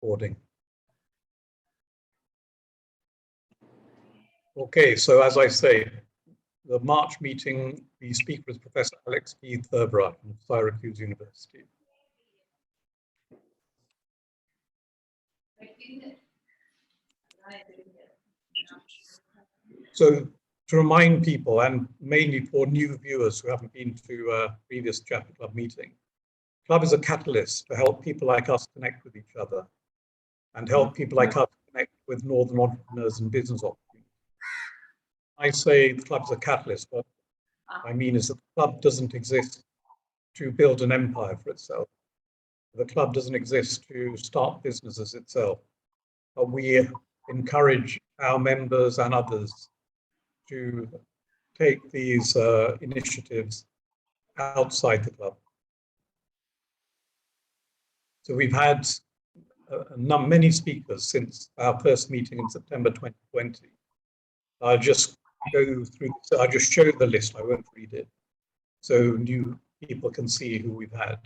recording. Okay, so as I say, the March meeting, the speaker is Professor Alex P. Thevarajan of Syracuse University. So to remind people, and mainly for new viewers who haven't been to a previous Jaffna Club meeting, Club is a catalyst to help people like us connect with each other and help people like us connect with Northern entrepreneurs and business opportunities. I say the Club is a catalyst, but I mean is that the Club doesn't exist to build an empire for itself. The Club doesn't exist to start businesses itself, but we encourage our members and others to take these initiatives outside the Club. So we've had many speakers since our first meeting in September 2020. I'll just go through, I'll just show the list, I won't read it, so new people can see who we've had.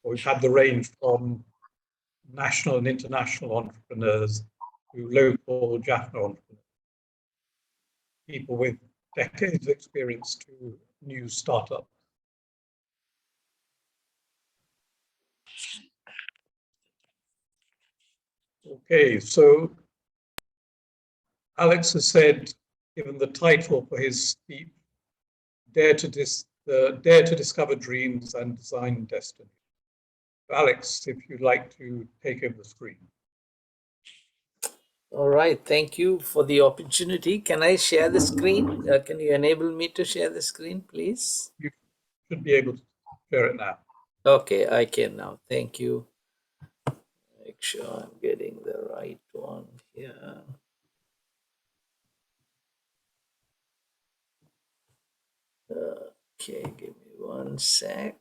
We've had the range from national and international entrepreneurs to local Jaffna entrepreneurs, people with decades of experience to new startups. Okay, so Alex has said, given the title for his speech, Dare to Discover Dreams and Design Destiny. Alex, if you'd like to take over the screen. All right, thank you for the opportunity. Can I share the screen? Can you enable me to share the screen, please? You should be able to share it now. Okay, I can now. Thank you. Make sure I'm getting the right one here. Okay, give me one sec.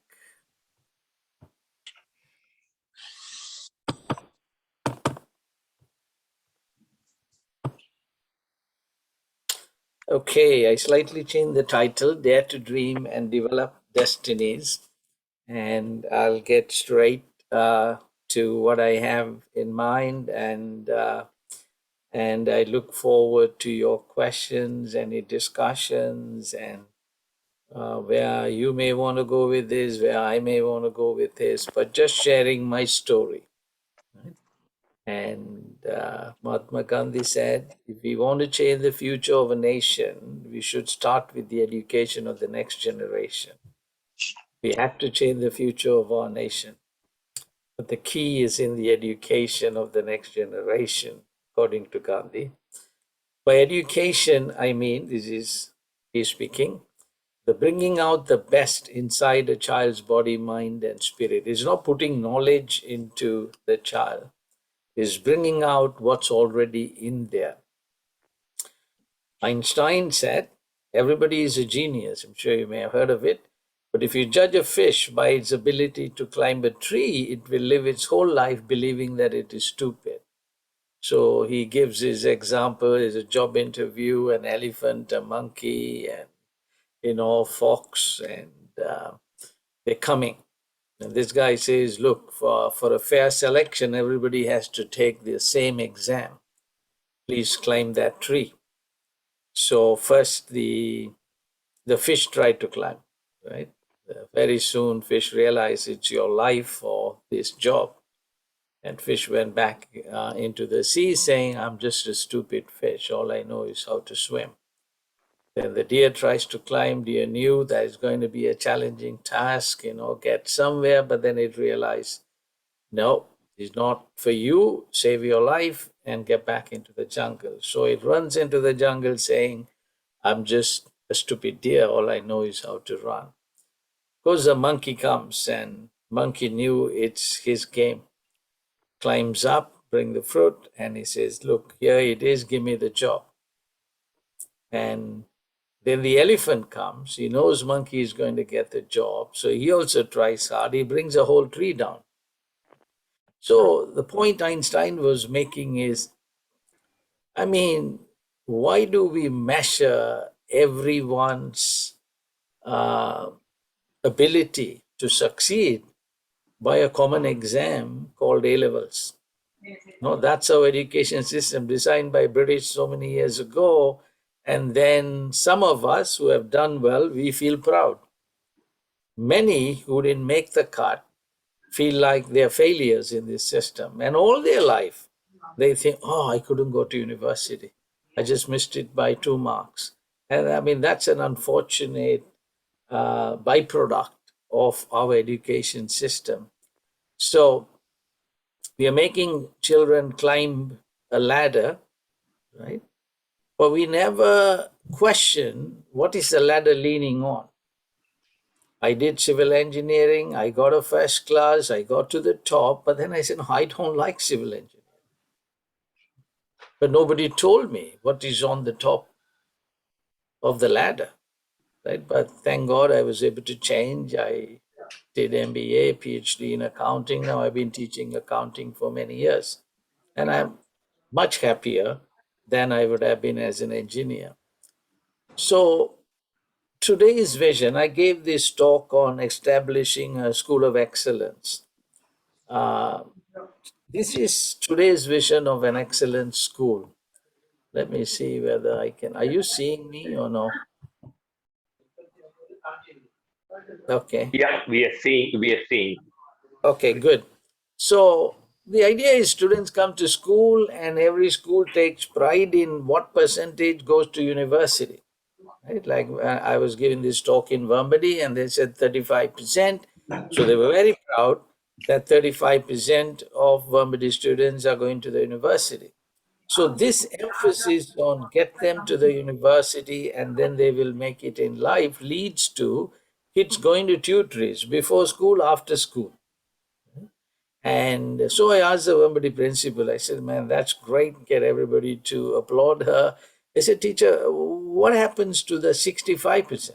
Okay, I slightly changed the title, Dare to Dream and Develop Destinies. And I'll get straight to what I have in mind, and I look forward to your questions, any discussions, and where you may want to go with this, where I may want to go with this, but just sharing my story. Right? And Mahatma Gandhi said, if we want to change the future of a nation, we should start with the education of the next generation. We have to change the future of our nation. But the key is in the education of the next generation, according to Gandhi. By education, I mean, this is he speaking, the bringing out the best inside a child's body, mind, and spirit. It's not putting knowledge into the child. It's bringing out what's already in there. Einstein said, everybody is a genius. I'm sure you may have heard of it. But if you judge a fish by its ability to climb a tree, it will live its whole life believing that it is stupid. So he gives his example, is a job interview, an elephant, a monkey, and fox, and they're coming. And this guy says, look, for a fair selection, everybody has to take the same exam. Please climb that tree. So first the fish tried to climb, right? Very soon fish realized it's your life for this job. And fish went back into the sea saying, I'm just a stupid fish. All I know is how to swim. Then the deer tries to climb. Deer knew that it's going to be a challenging task, get somewhere. But then it realized, no, it's not for you. Save your life and get back into the jungle. So it runs into the jungle saying, I'm just a stupid deer. All I know is how to run. Of course, the monkey comes, and monkey knew it's his game. Climbs up, bring the fruit, and he says, look, here it is, give me the job. And then the elephant comes. He knows monkey is going to get the job, so he also tries hard. He brings a whole tree down. So the point Einstein was making is, why do we measure everyone's ability to succeed by a common exam called A-levels. No, that's our education system designed by British so many years ago. And then some of us who have done well, we feel proud. Many who didn't make the cut feel like they're failures in this system. And all their life, they think, oh, I couldn't go to university. I just missed it by 2 marks. And I mean, that's an unfortunate byproduct of our education system. So we are making children climb a ladder, right? But we never question what is the ladder leaning on. I did civil engineering, I got a first class, I got to the top, but then I said, no, I don't like civil engineering. But nobody told me what is on the top of the ladder, right? But thank God I was able to change. I did MBA, PhD in accounting. Now I've been teaching accounting for many years. And I'm much happier than I would have been as an engineer. So today's vision, I gave this talk on establishing a school of excellence. This is today's vision of an excellent school. Let me see whether I can. Are you seeing me or no? Okay. Yeah, we are seeing. Okay, good. So the idea is students come to school and every school takes pride in what percentage goes to university. Right? Like I was giving this talk in Vermedy and they said 35%. So they were very proud that 35% of Vermedy students are going to the university. So this emphasis on get them to the university and then they will make it in life leads to kids going to tutories before school, after school. And so I asked the Vermedy principal, I said, man, that's great, get everybody to applaud her. I said, teacher, what happens to the 65%?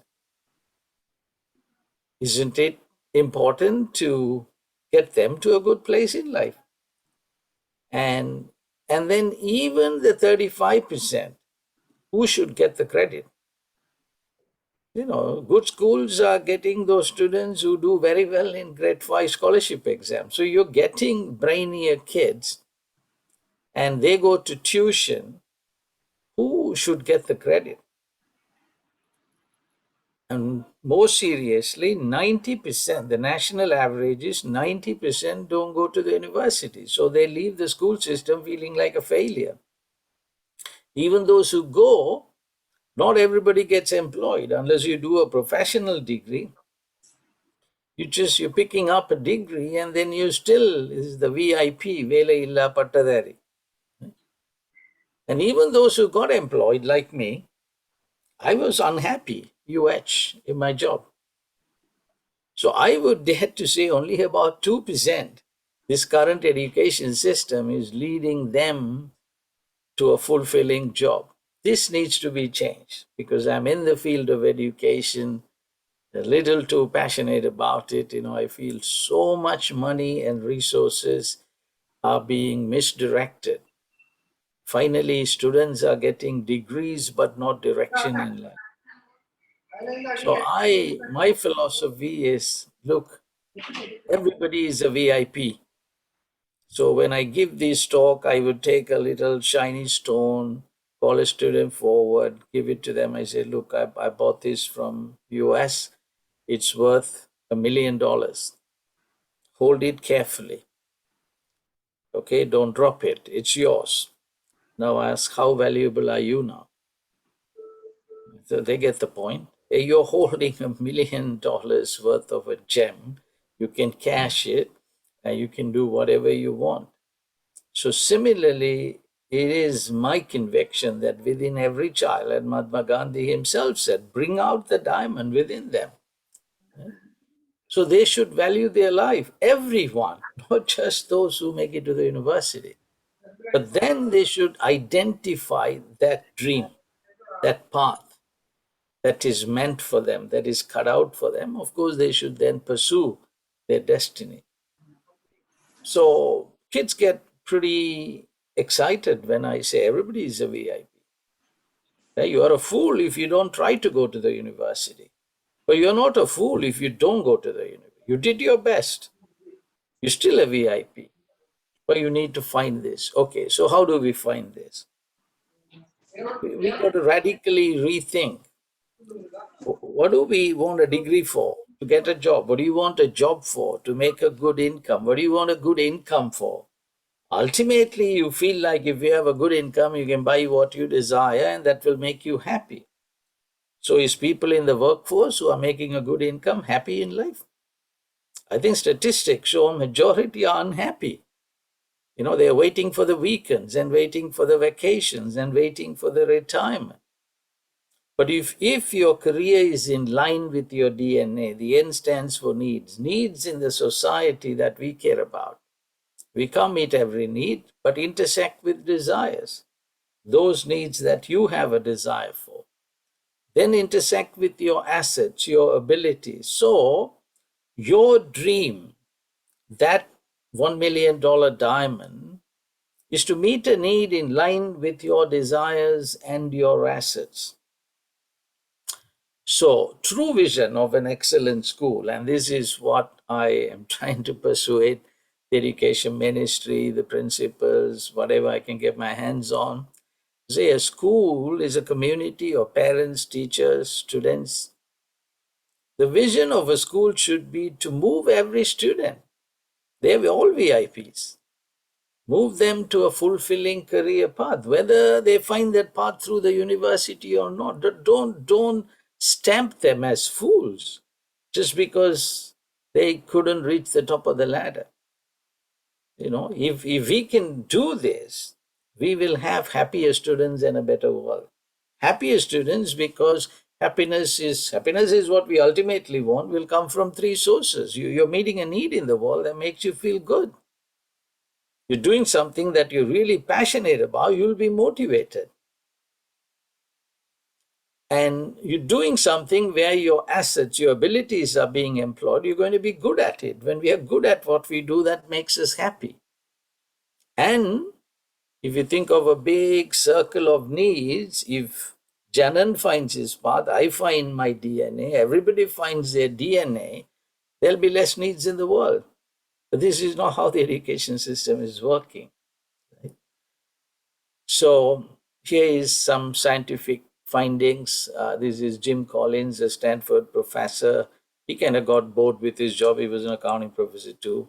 Isn't it important to get them to a good place in life? And then even the 35%, who should get the credit? You know, good schools are getting those students who do very well in grade 5 scholarship exams. So you're getting brainier kids and they go to tuition. Who should get the credit? And more seriously, 90%, the national average is 90% don't go to the university. So they leave the school system feeling like a failure. Even those who go, not everybody gets employed unless you do a professional degree. You're picking up a degree and then you still is the VIP, Vela Illa Pattadari. And even those who got employed like me, I was unhappy, in my job. So I would dare to say only about 2%, this current education system is leading them to a fulfilling job. This needs to be changed because I'm in the field of education, a little too passionate about it. You know, I feel so much money and resources are being misdirected. Finally, students are getting degrees but not direction in life. So my philosophy is, look, everybody is a VIP. So when I give this talk, I would take a little shiny stone, call a student forward, give it to them. I say, look, I bought this from US. It's worth $1 million. Hold it carefully. Okay, don't drop it. It's yours. Now ask, how valuable are you now? So they get the point. Hey, you're holding $1 million worth of a gem. You can cash it and you can do whatever you want. So similarly, it is my conviction that within every child, and Mahatma Gandhi himself said, bring out the diamond within them. So they should value their life, everyone, not just those who make it to the university. But then they should identify that dream, that path that is meant for them, that is cut out for them. Of course, they should then pursue their destiny. So kids get pretty excited when I say everybody is a VIP. You are a fool if you don't try to go to the university. But you're not a fool if you don't go to the university. You did your best. You're still a VIP, but you need to find this. Okay, so how do we find this? We got to radically rethink. What do we want a degree for? To get a job. What do you want a job for? To make a good income. What do you want a good income for? Ultimately, you feel like if you have a good income, you can buy what you desire and that will make you happy. So, is people in the workforce who are making a good income happy in life? I think statistics show a majority are unhappy. They're waiting for the weekends and waiting for the vacations and waiting for the retirement. But if your career is in line with your DNA, the N stands for needs in the society that we care about. We can't meet every need, but intersect with desires. Those needs that you have a desire for. Then intersect with your assets, your abilities. So, your dream, that $1 million diamond, is to meet a need in line with your desires and your assets. So, true vision of an excellent school, and this is what I am trying to persuade the education ministry, the principals, whatever I can get my hands on. Say a school is a community of parents, teachers, students. The vision of a school should be to move every student. They're all VIPs. Move them to a fulfilling career path, whether they find that path through the university or not. Don't stamp them as fools just because they couldn't reach the top of the ladder. If we can do this, we will have happier students and a better world. Happier students, because happiness is what we ultimately want, will come from three sources. You're meeting a need in the world that makes you feel good. You're doing something that you're really passionate about, you'll be motivated. And you're doing something where your assets, your abilities are being employed, you're going to be good at it. When we are good at what we do, that makes us happy. And if you think of a big circle of needs, if Janan finds his path, I find my DNA, everybody finds their DNA, there'll be less needs in the world. But this is not how the education system is working. Right? So here is some scientific findings. This is Jim Collins, a Stanford professor. He kind of got bored with his job. He was an accounting professor too.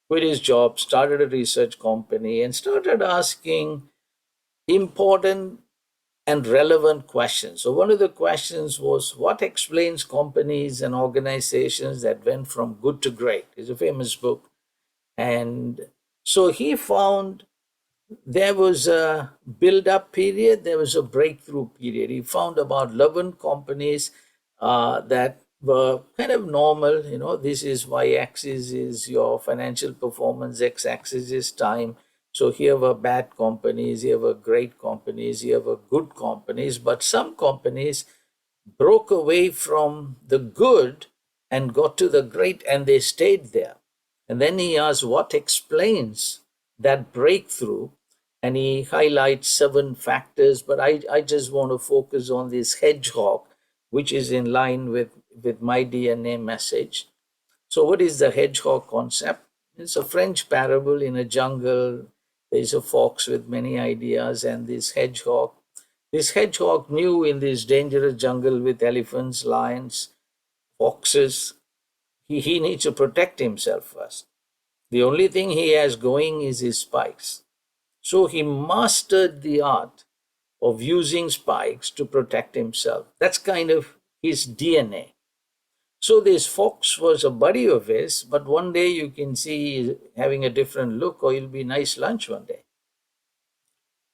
Quit his job, started a research company, and started asking important and relevant questions. So one of the questions was, what explains companies and organizations that went from good to great? It's a famous book. And so he found there was a build-up period, there was a breakthrough period. He found about 11 companies that were kind of normal. This is y-axis is your financial performance, x-axis is time. So here were bad companies, here were great companies, here were good companies, but some companies broke away from the good and got to the great, and they stayed there. And then he asked, what explains that breakthrough? And he highlights 7 factors, but I just want to focus on this hedgehog, which is in line with my DNA message. So what is the hedgehog concept? It's a French parable. In a jungle, there's a fox with many ideas, and this hedgehog knew in this dangerous jungle with elephants, lions, foxes, he needs to protect himself first. The only thing he has going is his spikes. So he mastered the art of using spikes to protect himself. That's kind of his DNA. So this fox was a buddy of his, but one day you can see he's having a different look, or it'll be nice lunch one day.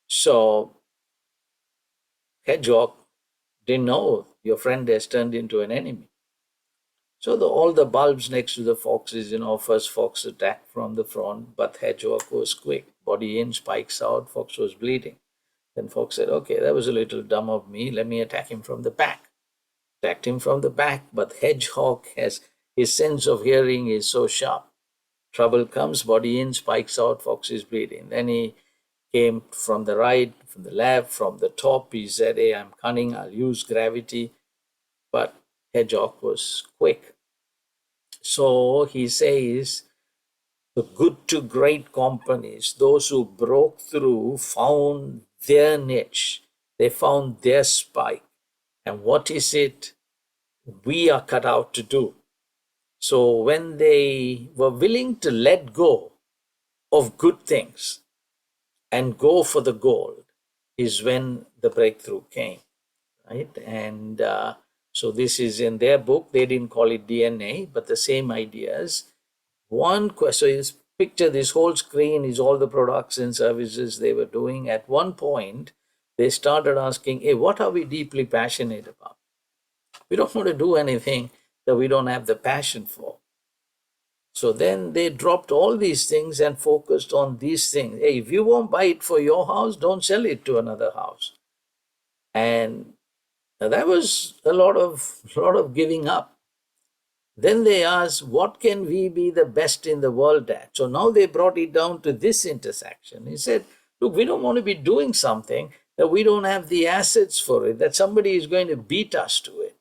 So hedgehog didn't know your friend has turned into an enemy. So all the bulbs next to the foxes, first fox attacked from the front, but hedgehog was quick. Body in, spikes out, fox was bleeding. Then fox said, okay, that was a little dumb of me. Let me attack him from the back. Attacked him from the back, but hedgehog his sense of hearing is so sharp. Trouble comes, body in, spikes out, fox is bleeding. Then he came from the right, from the left, from the top. He said, hey, I'm cunning, I'll use gravity. But hedgehog was quick. So he says, The good to great companies, those who broke through, found their niche, they found their spike. And what is it we are cut out to do? So when they were willing to let go of good things and go for the gold, is when the breakthrough came, right? And so this is in their book. They didn't call it DNA, but the same ideas. One question is, picture this whole screen is all the products and services they were doing. At one point, they started asking, hey, what are we deeply passionate about? We don't want to do anything that we don't have the passion for. So then they dropped all these things and focused on these things. Hey, if you won't buy it for your house, don't sell it to another house. And that was a lot of giving up. Then they asked, what can we be the best in the world at? So now they brought it down to this intersection. He said, look, we don't want to be doing something that we don't have the assets for it, that somebody is going to beat us to it.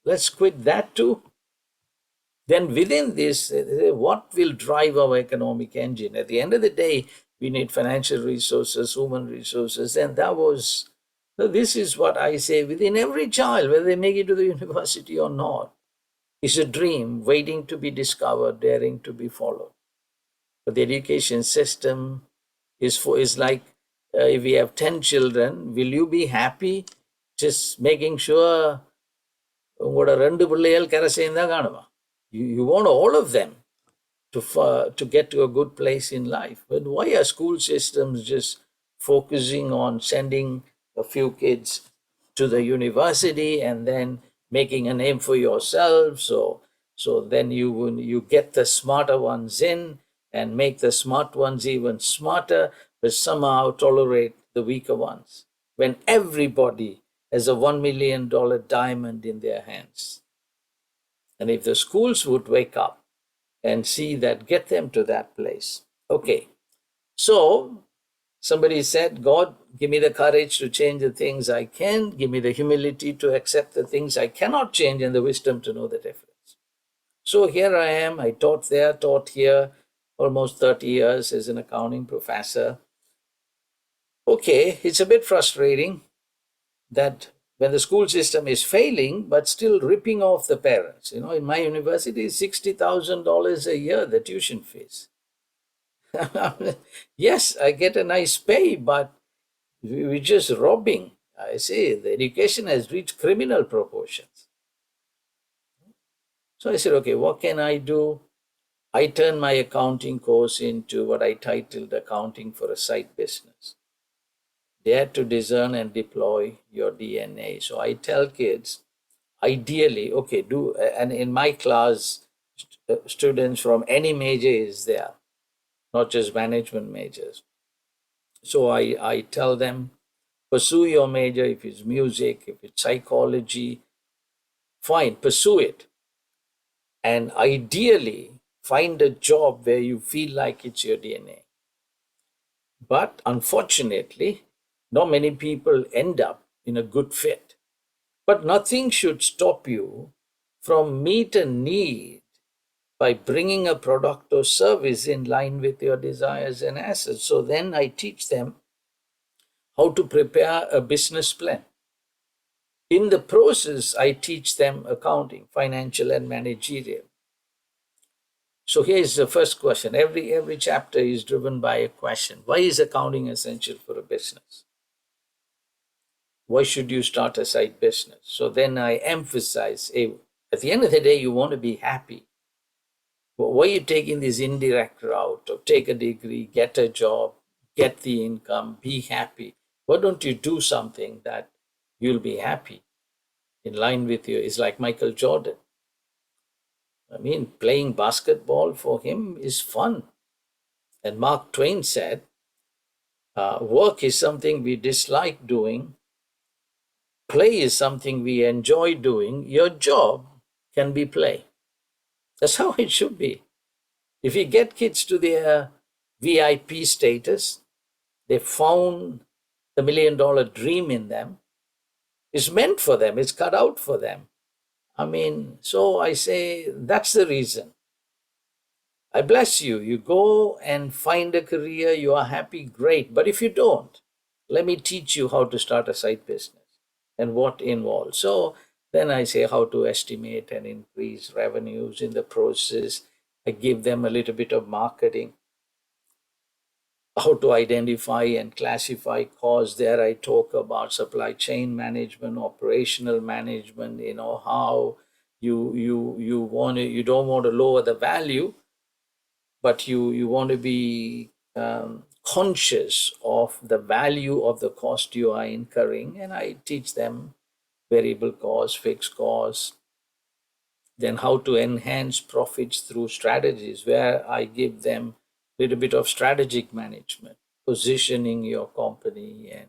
Let's quit that too. Then within this, what will drive our economic engine? At the end of the day, we need financial resources, human resources, and this is what I say, within every child, whether they make it to the university or not, is a dream waiting to be discovered, daring to be followed. But the education system is like, if we have 10 children, will you be happy just making sure உங்களோட 2 பிள்ளைகள் கரை சேர்ந்தா காணுமா? You want all of them to get to a good place in life. But why are school systems just focusing on sending a few kids to the university and then making a name for yourself? So then you get the smarter ones in and make the smart ones even smarter, but somehow tolerate the weaker ones, when everybody has a $1 million diamond in their hands. And if the schools would wake up and see that, get them to that place. Okay, so somebody said, God, give me the courage to change the things I can, give me the humility to accept the things I cannot change, and the wisdom to know the difference. So here I am, I taught there, taught here, almost 30 years as an accounting professor. Okay, it's a bit frustrating that when the school system is failing, but still ripping off the parents. In my university, $60,000 a year, the tuition fees. Yes, I get a nice pay, but we're just robbing. I say the education has reached criminal proportions. So I said, okay, what can I do? I turned my accounting course into what I titled Accounting for a Side Business. Dare to discern and deploy your DNA. So I tell kids, ideally, okay, and in my class, students from any major is there, not just management majors. So I tell them, pursue your major. If it's music, if it's psychology, fine, pursue it. And ideally, find a job where you feel like it's your DNA. But unfortunately, not many people end up in a good fit. But nothing should stop you from meet a need by bringing a product or service in line with your desires and assets. So then I teach them how to prepare a business plan. In the process, I teach them accounting, financial and managerial. So here's the first question. Every chapter is driven by a question. Why is accounting essential for a business? Why should you start a side business? So then I emphasize, hey, at the end of the day, you want to be happy. But why are you taking this indirect route of take a degree, get a job, get the income, be happy? Why don't you do something that you'll be happy in line with you? It's like Michael Jordan. I mean, playing basketball for him is fun. And Mark Twain said, work is something we dislike doing. Play is something we enjoy doing. Your job can be play. That's how it should be. If you get kids to their VIP status, they found the $1 million dream in them. It's meant for them. It's cut out for them. I mean, so I say that's the reason. I bless you. You go and find a career, you are happy, great. But if you don't, let me teach you how to start a side business and what involves. So then I say how to estimate and increase revenues in the process. I give them a little bit of marketing, how to identify and classify costs. There I talk about supply chain management, operational management, how you don't want to lower the value, but you want to be conscious of the value of the cost you are incurring. And I teach them variable costs, fixed costs, then how to enhance profits through strategies, where I give them a little bit of strategic management, positioning your company, and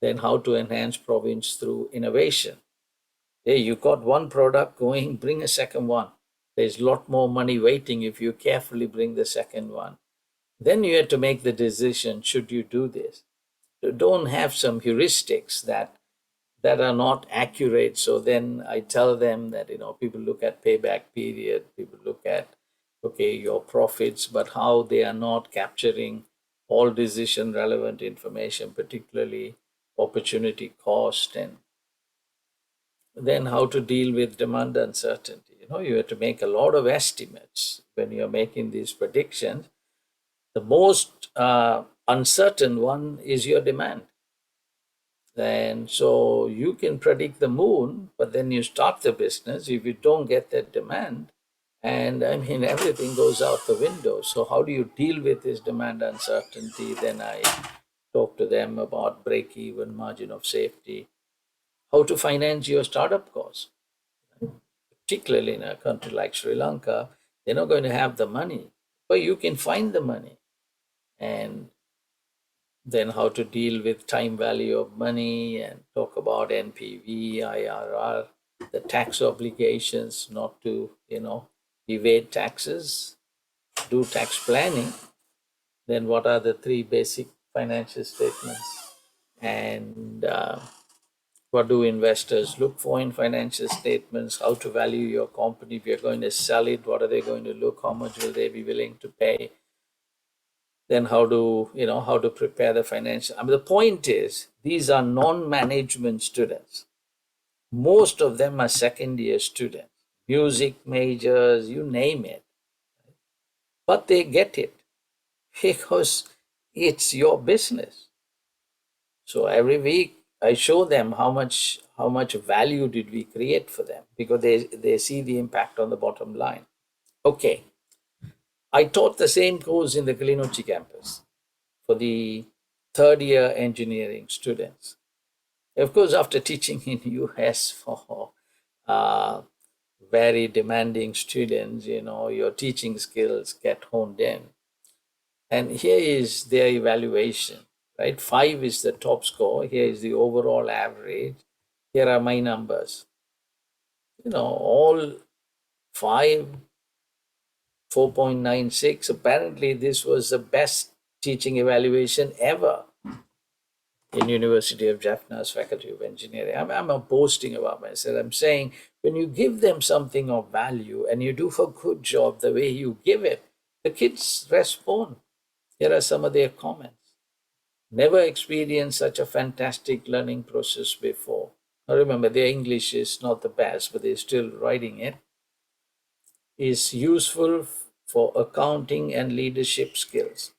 then how to enhance profits through innovation. Hey, you got one product going, bring a second one. There's a lot more money waiting if you carefully bring the second one. Then you have to make the decision, should you do this? Don't have some heuristics that are not accurate. So then I tell them that, people look at payback period, people look at, okay, your profits, but how they are not capturing all decision relevant information, particularly opportunity cost, and then how to deal with demand uncertainty. You have to make a lot of estimates when you're making these predictions. The most uncertain one is your demand. And so you can predict the moon, but then you start the business. If you don't get that demand, and I mean, everything goes out the window. So, how do you deal with this demand uncertainty? Then I talk to them about break even, margin of safety, how to finance your startup costs. Particularly in a country like Sri Lanka, they're not going to have the money, but you can find the money. And then how to deal with time value of money, and talk about NPV, IRR, the tax obligations, not to, evade taxes, do tax planning. Then what are the three basic financial statements? And what do investors look for in financial statements? How to value your company? If you're going to sell it, what are they going to look? How much will they be willing to pay? Then how to prepare the financial. I mean, the point is, these are non-management students. Most of them are second year students, music majors, you name it. But they get it because it's your business. So every week I show them how much value did we create for them, because they see the impact on the bottom line. Okay. I taught the same course in the Kilinochchi campus for the third year engineering students. Of course, after teaching in US for very demanding students, your teaching skills get honed in. And here is their evaluation, right? 5 is the top score. Here is the overall average. Here are my numbers. All 5, 4.96. Apparently, this was the best teaching evaluation ever in University of Jaffna's Faculty of Engineering. I'm not boasting about myself. I'm saying, when you give them something of value and you do a good job the way you give it, the kids respond. Here are some of their comments. Never experienced such a fantastic learning process before. Now remember, their English is not the best, but they're still writing it. Is useful for accounting and leadership skills.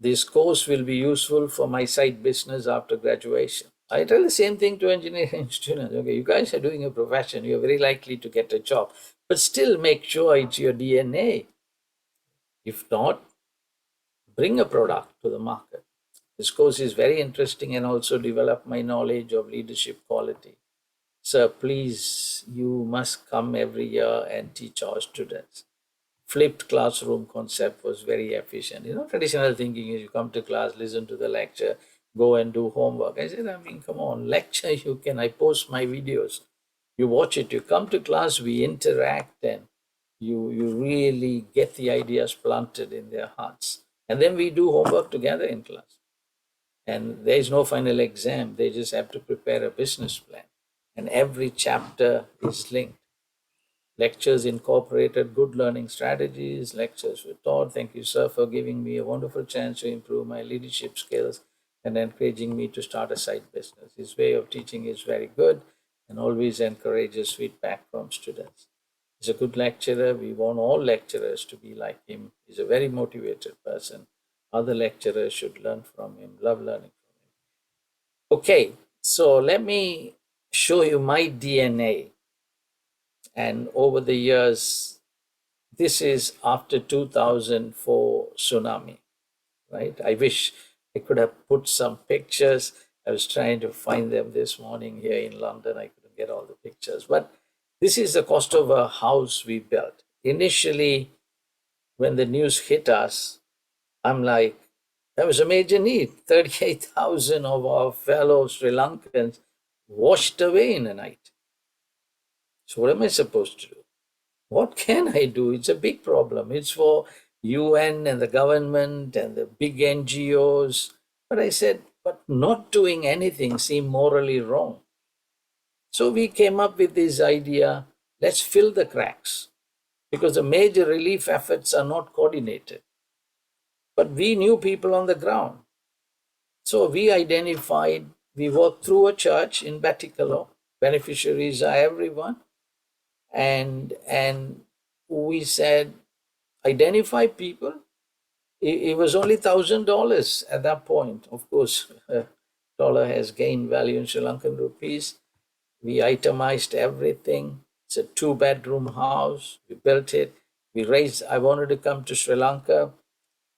This course will be useful for my side business after graduation. I tell the same thing to engineering students. Okay, you guys are doing a profession, you're very likely to get a job, but still make sure it's your DNA. If not, bring a product to the market. This course is very interesting and also develop my knowledge of leadership quality. Sir, please, you must come every year and teach our students. Flipped classroom concept was very efficient. Traditional thinking is you come to class, listen to the lecture, go and do homework. I said, come on, lecture you can. I post my videos. You watch it, you come to class, we interact, and you really get the ideas planted in their hearts. And then we do homework together in class. And there is no final exam. They just have to prepare a business plan. And every chapter is linked. Lectures incorporated good learning strategies. Lectures were taught. Thank you, sir, for giving me a wonderful chance to improve my leadership skills and encouraging me to start a side business. His way of teaching is very good and always encourages feedback from students. He's a good lecturer. We want all lecturers to be like him. He's a very motivated person. Other lecturers should learn from him, love learning from him. Okay, so let me show you my DNA. And over the years, this is after 2004 tsunami, right? I wish I could have put some pictures. I was trying to find them this morning here in London. I couldn't get all the pictures. But this is the cost of a house we built. Initially, when the news hit us, I'm like, that was a major need. 38,000 of our fellow Sri Lankans washed away in a night. So what am I supposed to do? What can I do? It's a big problem. It's for UN and the government and the big NGOs. But I said, but not doing anything seemed morally wrong. So we came up with this idea, let's fill the cracks, because the major relief efforts are not coordinated. But we knew people on the ground. So we identified, we worked through a church in Batticaloa. Beneficiaries are everyone. And we said, identify people. It was only $1,000 at that point. Of course, dollar has gained value in Sri Lankan rupees. We itemized everything. It's a 2-bedroom house. We built it. I wanted to come to Sri Lanka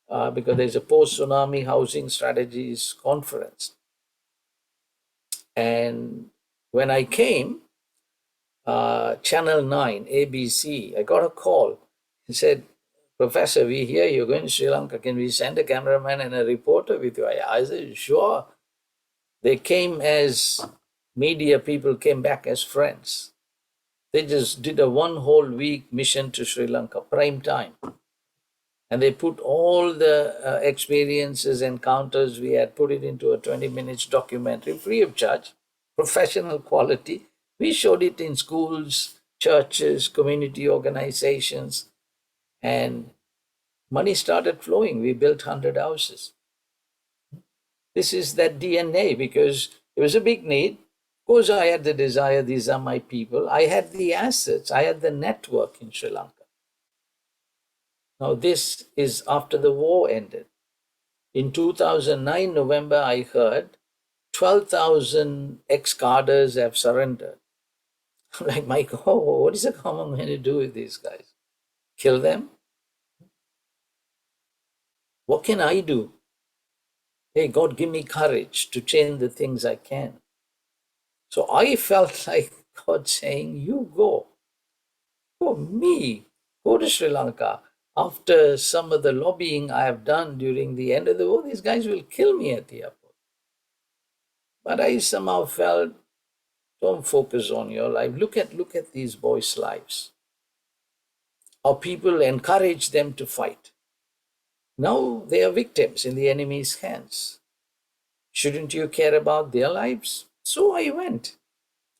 because there's a post-tsunami housing strategies conference. And when I came, Channel 9, ABC, I got a call. He said, Professor, we hear you're going to Sri Lanka. Can we send a cameraman and a reporter with you? I said, sure. They came as media people, came back as friends. They just did a 1 whole week mission to Sri Lanka, prime time. And they put all the experiences, encounters we had, put it into a 20 minutes documentary, free of charge, professional quality. We showed it in schools, churches, community organizations, and money started flowing. We built 100 houses. This is that DNA, because it was a big need. Of course, I had the desire, these are my people. I had the assets, I had the network in Sri Lanka. Now, this is after the war ended. In 2009, November, I heard 12,000 ex-cadres have surrendered. I'm like, my God, what is the government going to do with these guys? Kill them? What can I do? Hey, God, give me courage to change the things I can. So I felt like God saying, you go. Go, me. Go to Sri Lanka. After some of the lobbying I have done during the end of the war, these guys will kill me at the airport. But I somehow felt, don't focus on your life. Look at these boys' lives. Our people encourage them to fight. Now they are victims in the enemy's hands. Shouldn't you care about their lives? So I went.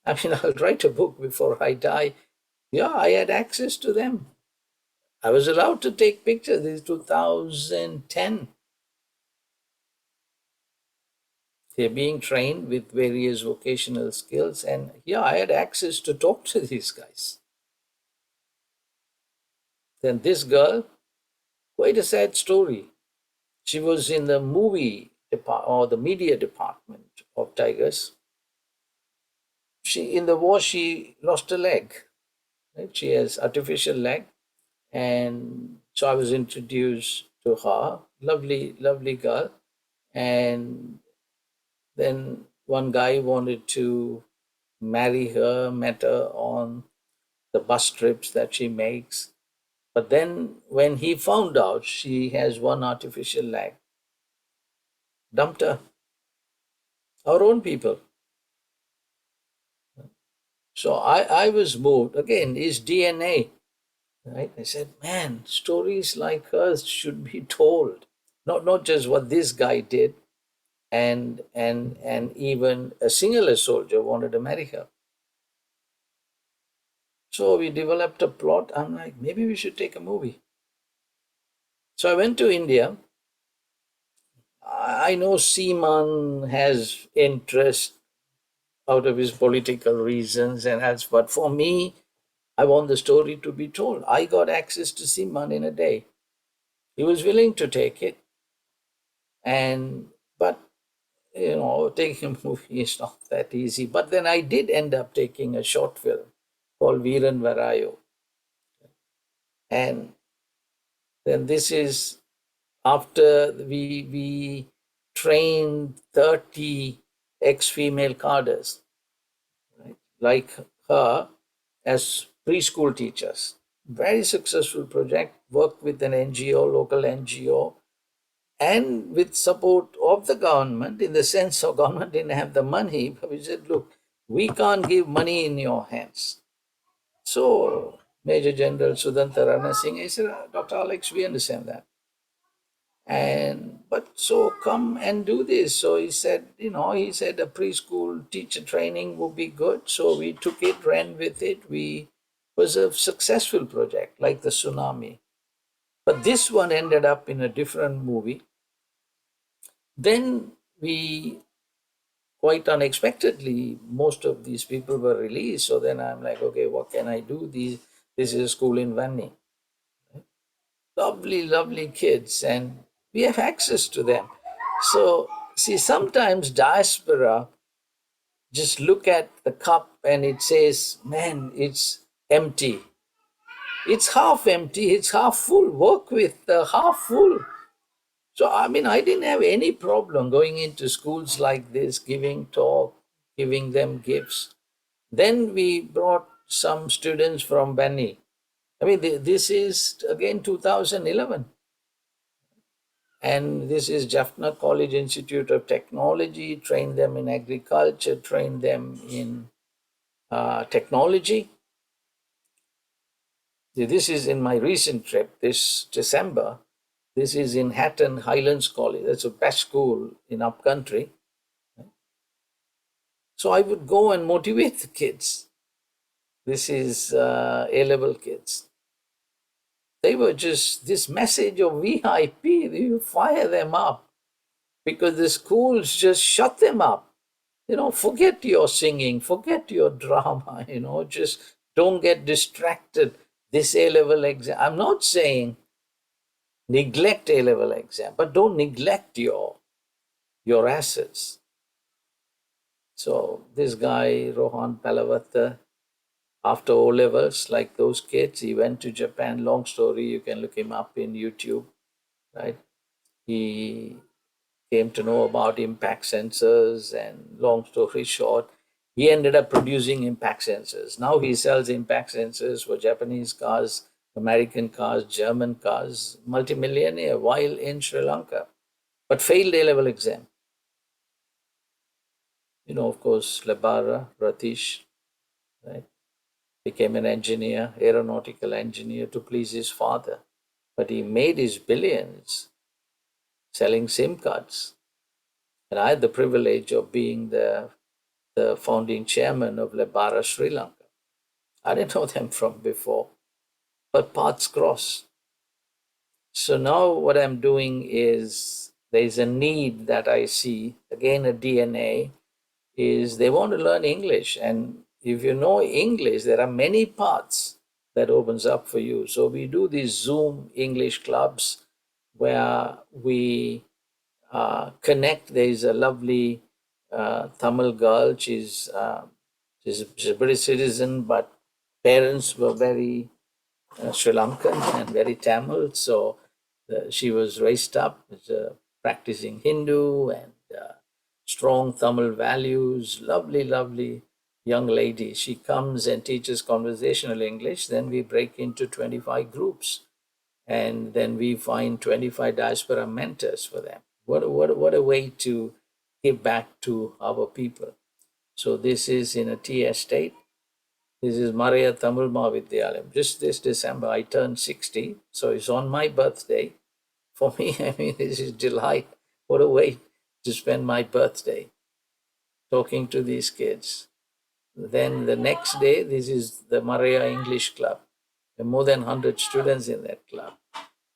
I mean, I'll write a book before I die. Yeah, I had access to them. I was allowed to take pictures. This is 2010. They're being trained with various vocational skills. And yeah, I had access to talk to these guys. Then this girl, quite a sad story. She was in the movie department or the media department of Tigers. In the war, she lost a leg. Right? She has artificial leg. And so I was introduced to her. Lovely, lovely girl. And then one guy wanted to marry her, met her on the bus trips that she makes. But then when he found out she has one artificial leg, dumped her. Our own people. So I was moved. Again, is DNA. Right? I said, man, stories like hers should be told. Not just what this guy did, and even a singular soldier wanted to marry her. So we developed a plot. I'm like, maybe we should take a movie. So I went to India. I know Seaman has interest out of his political reasons and else, but for me, I want the story to be told. I got access to Seaman in a day. He was willing to take it, and but taking a movie is not that easy. But then I did end up taking a short film called Veeran Varayo, and then this is after we trained 30 ex-female cadres, right, like her, as preschool teachers. Very successful project, worked with an NGO, local NGO, and with support of the government, in the sense of government didn't have the money, but we said, look, we can't give money in your hands. So Major General Sudhanta Rana Singh, he said, Dr. Alex, we understand that. And but so come and do this. So he said, he said a preschool teacher training would be good. So we took it, ran with it. We was a successful project, like the tsunami. But this one ended up in a different movie. Then we, quite unexpectedly, most of these people were released. So then I'm like, okay, what can I do? This is a school in Vanni. Lovely, lovely kids, and we have access to them. So, see, sometimes diaspora just look at the cup and it says, man, it's empty. It's half empty, it's half full. Work with the half full. So, I mean, I didn't have any problem going into schools like this, giving talk, giving them gifts. Then we brought some students from Bani. I mean, this is again 2011. And this is Jaffna College Institute of Technology, trained them in agriculture, trained them in technology. This is in my recent trip this December. This is in Hatton Highlands College. That's a best school in upcountry. So I would go and motivate the kids. This is A-level kids. They were just this message of VIP, you fire them up because the schools just shut them up. Forget your singing, forget your drama, just don't get distracted. This A-level exam, I'm not saying neglect A-level exam, but don't neglect your assets. So this guy, Rohan Palavatta, after O-levels, like those kids, he went to Japan. Long story, you can look him up in YouTube, right? He came to know about impact sensors, and long story short, he ended up producing impact sensors. Now he sells impact sensors for Japanese cars, American cars, German cars, multimillionaire while in Sri Lanka, but failed A-level exam. Of course, Lebara, Ratish, right, became an engineer, aeronautical engineer to please his father. But he made his billions selling SIM cards. And I had the privilege of being the founding chairman of Lebara Sri Lanka. I didn't know them from before, but paths cross. So now what I'm doing is there's a need that I see, again, a DNA, is they want to learn English. And if you know English, there are many paths that opens up for you. So we do these Zoom English clubs where we connect. There is a lovely Tamil girl. She's a British citizen, but parents were very Sri Lankan and very Tamil. So she was raised up as a practicing Hindu and strong Tamil values. Lovely, lovely young lady. She comes and teaches conversational English. Then we break into 25 groups, and then we find 25 diaspora mentors for them. What a way to give back to our people. So this is in a tea estate. This is Maria Tamil Mahavidyalayam. Just this December, I turned 60. So it's on my birthday. For me, I mean, this is delight. What a way to spend my birthday talking to these kids. Then the next day, this is the Maria English Club. There are more than 100 students in that club.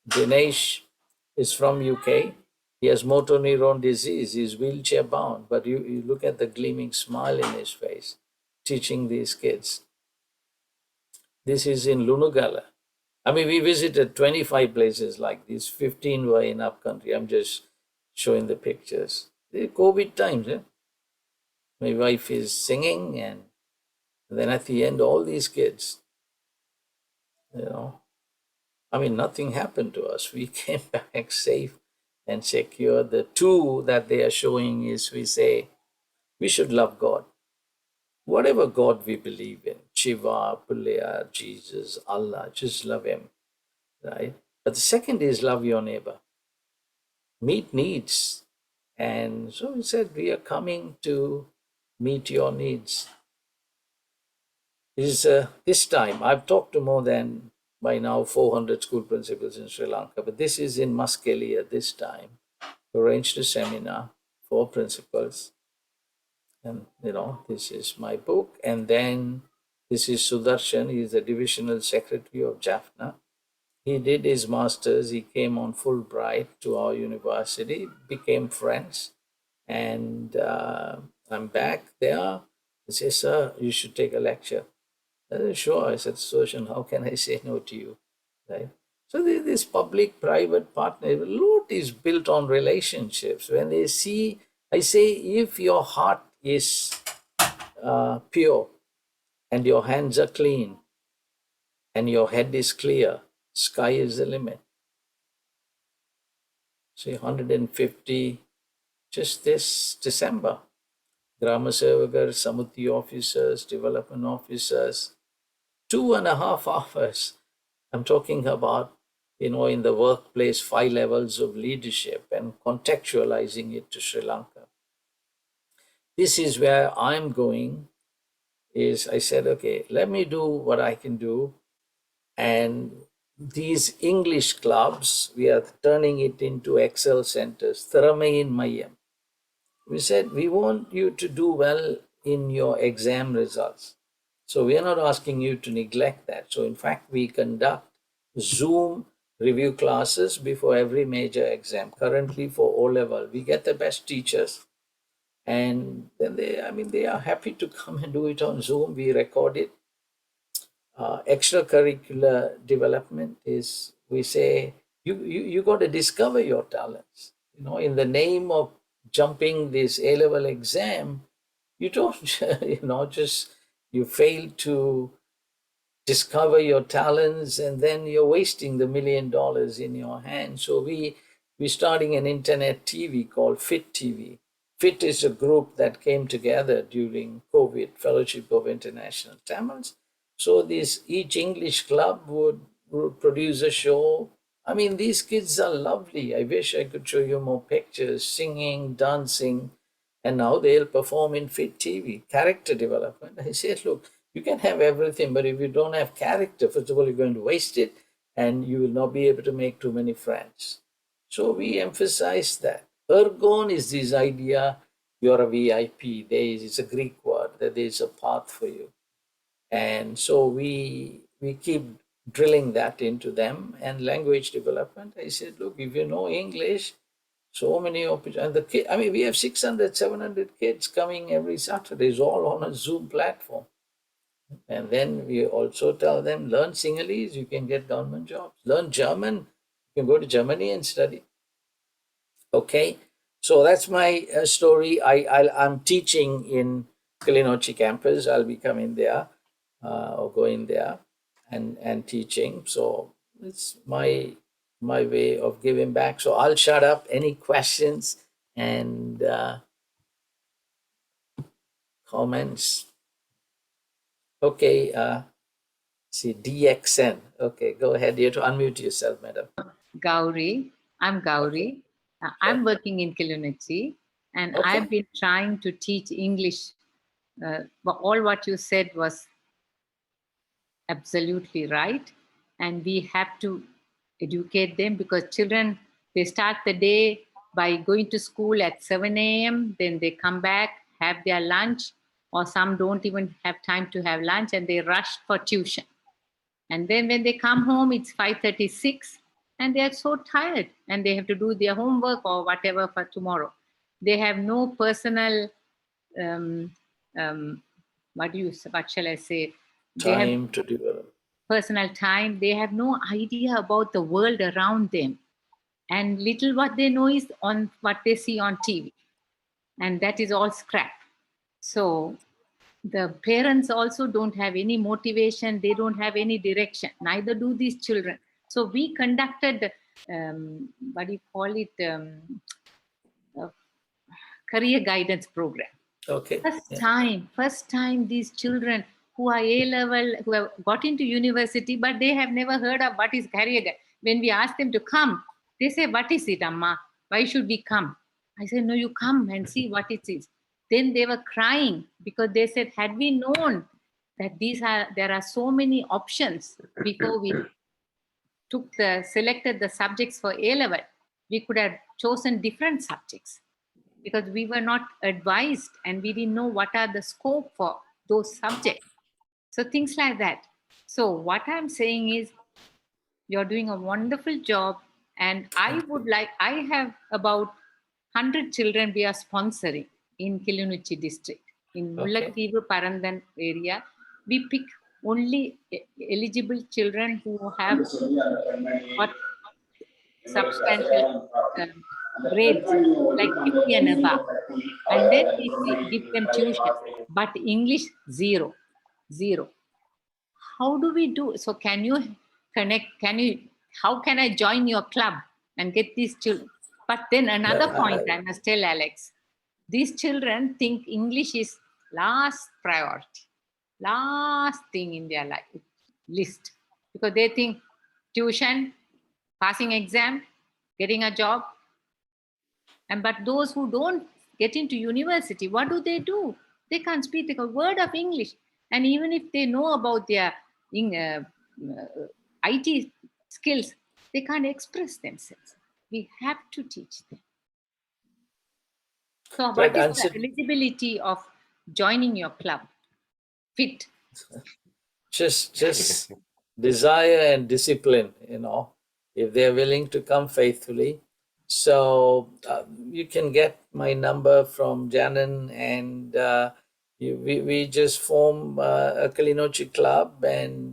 Dinesh is from UK. He has motor neuron disease. He's wheelchair bound, but you look at the gleaming smile in his face, teaching these kids. This is in Lunugala. I mean, we visited 25 places like this. 15 were in upcountry. I'm just showing the pictures. The COVID times, eh? My wife is singing, and then at the end, all these kids, you know, I mean, nothing happened to us. We came back safe and secure. The two that they are showing is, we say, we should love God. Whatever God we believe in, Shiva, Pulaya, Jesus, Allah, just love Him, right? But the second is love your neighbor, meet needs. And so we said, we are coming to meet your needs. This time, I've talked to more than by now 400 school principals in Sri Lanka, but this is in Muskelia this time. We arranged a seminar for principals. And, this is my book. And then this is Sudarshan. He's the divisional secretary of Jaffna. He did his master's. He came on Fulbright to our university, became friends. And I'm back there. He says, sir, you should take a lecture. I said, sure. I said, Sudarshan, how can I say no to you? Right? So this public-private partnership, a lot is built on relationships. When they see, I say, if your heart is pure and your hands are clean and your head is clear, sky is the limit. See, 150 just this December. Grama Sevakar, Samuti officers, development officers, 2.5 hours. I'm talking about, in the workplace, 5 levels of leadership and contextualizing it to Sri Lanka. This is where I'm going. Is I said, okay, let me do what I can do. And these English clubs, we are turning it into Excel centers, Tharamayin Mayam. We said, we want you to do well in your exam results. So we are not asking you to neglect that. So in fact, we conduct Zoom review classes before every major exam. Currently for O-level, we get the best teachers. And then they are happy to come and do it on Zoom. We record it. Extracurricular development is, we say, you got to discover your talents. In the name of jumping this A-level exam, you don't, just you fail to discover your talents, and then you're wasting the $1 million in your hand. So we're starting an internet TV called Fit TV. Fit is a group that came together during COVID, Fellowship of International Tamils. So each English club would produce a show. I mean, these kids are lovely. I wish I could show you more pictures, singing, dancing, and now they'll perform in Fit TV, character development. I said, look, you can have everything, but if you don't have character, first of all, you're going to waste it, and you will not be able to make too many friends. So we emphasize that. Ergon is this idea, you're a VIP. It's a Greek word, that there is a path for you. And so we keep drilling that into them. And language development, I said, look, if you know English, so many opportunities. And we have 600, 700 kids coming every Saturday, it's all on a Zoom platform. And then we also tell them, learn Sinhalese, you can get government jobs. Learn German, you can go to Germany and study. Okay, so that's my story. I'm teaching in Kilinochchi campus. I'll be coming there or going there and teaching. So it's my way of giving back. So I'll shut up. Any questions and comments? Okay, see DXN. Okay, go ahead. You have to unmute yourself, madam. Gauri. I'm Gauri. I'm working in Kilinochchi, and Okay. I've been trying to teach English. But all what you said was absolutely right, and we have to educate them, because children, they start the day by going to school at 7 a.m. Then they come back, have their lunch, or some don't even have time to have lunch and they rush for tuition. And then when they come home, it's 5:36 and they are so tired and they have to do their homework or whatever for tomorrow. They have no personal, um, um, what shall I say? They have Time to develop. personal time. They have no idea about the world around them. And little what they know is on what they see on TV. And that is all scrap. So the parents also don't have any motivation. They don't have any direction. Neither do these children. So we conducted, what do you call it, a career guidance program. Okay. First time these children who are A-level, who have got into university, but they have never heard of what is career guide. When we ask them to come, they say, what is it, Amma? Why should we come? I said, no, you come and see what it is. Then they were crying because they said, had we known that there are so many options before we selected the subjects for A-level, we could have chosen different subjects because we were not advised and we didn't know what are the scope for those subjects. So things like that. So what I'm saying is you're doing a wonderful job. And I have about 100 children we are sponsoring in Kilinochchi district. In Mullatthivu Parandan area, we pick only eligible children who have got substantial grades like 50 and above. And then we give them tuition. But English, zero. How do we do? So can you connect? How can I join your club and get these children? But then another point I must tell Alex, these children think English is last priority, last thing in their life list, because they think tuition, passing exam, getting a job. But those who don't get into university, what do? They can't speak a word of English. And even if they know about their IT skills, they can't express themselves. We have to teach them. So what is the eligibility of joining your club? Fit. Just desire and discipline, if they're willing to come faithfully. So you can get my number from Janan, and we just form a Kilinochchi club, and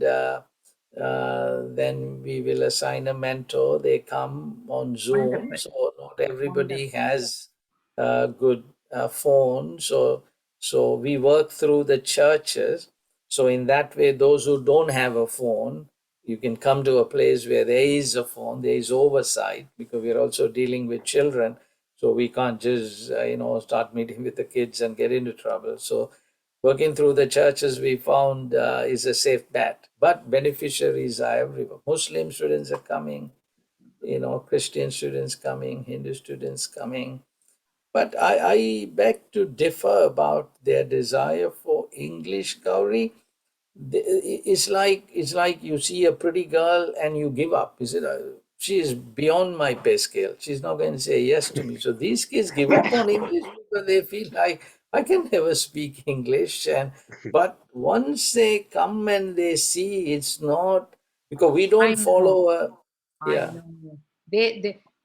then we will assign a mentor. They come on Zoom. Wonderful. So not everybody has good phones. So we work through the churches. So in that way, those who don't have a phone, you can come to a place where there is a phone, there is oversight, because we're also dealing with children. So we can't just, start meeting with the kids and get into trouble. So working through the churches, we found is a safe bet. But beneficiaries are everywhere. Muslim students are coming, Christian students coming, Hindu students coming. But I beg to differ about their desire for English, Gauri. It's like you see a pretty girl and you give up. She is beyond my pay scale. She's not going to say yes to me. So these kids give up on English because they feel like I can never speak English. But once they come and they see it's not, because we don't follow I know.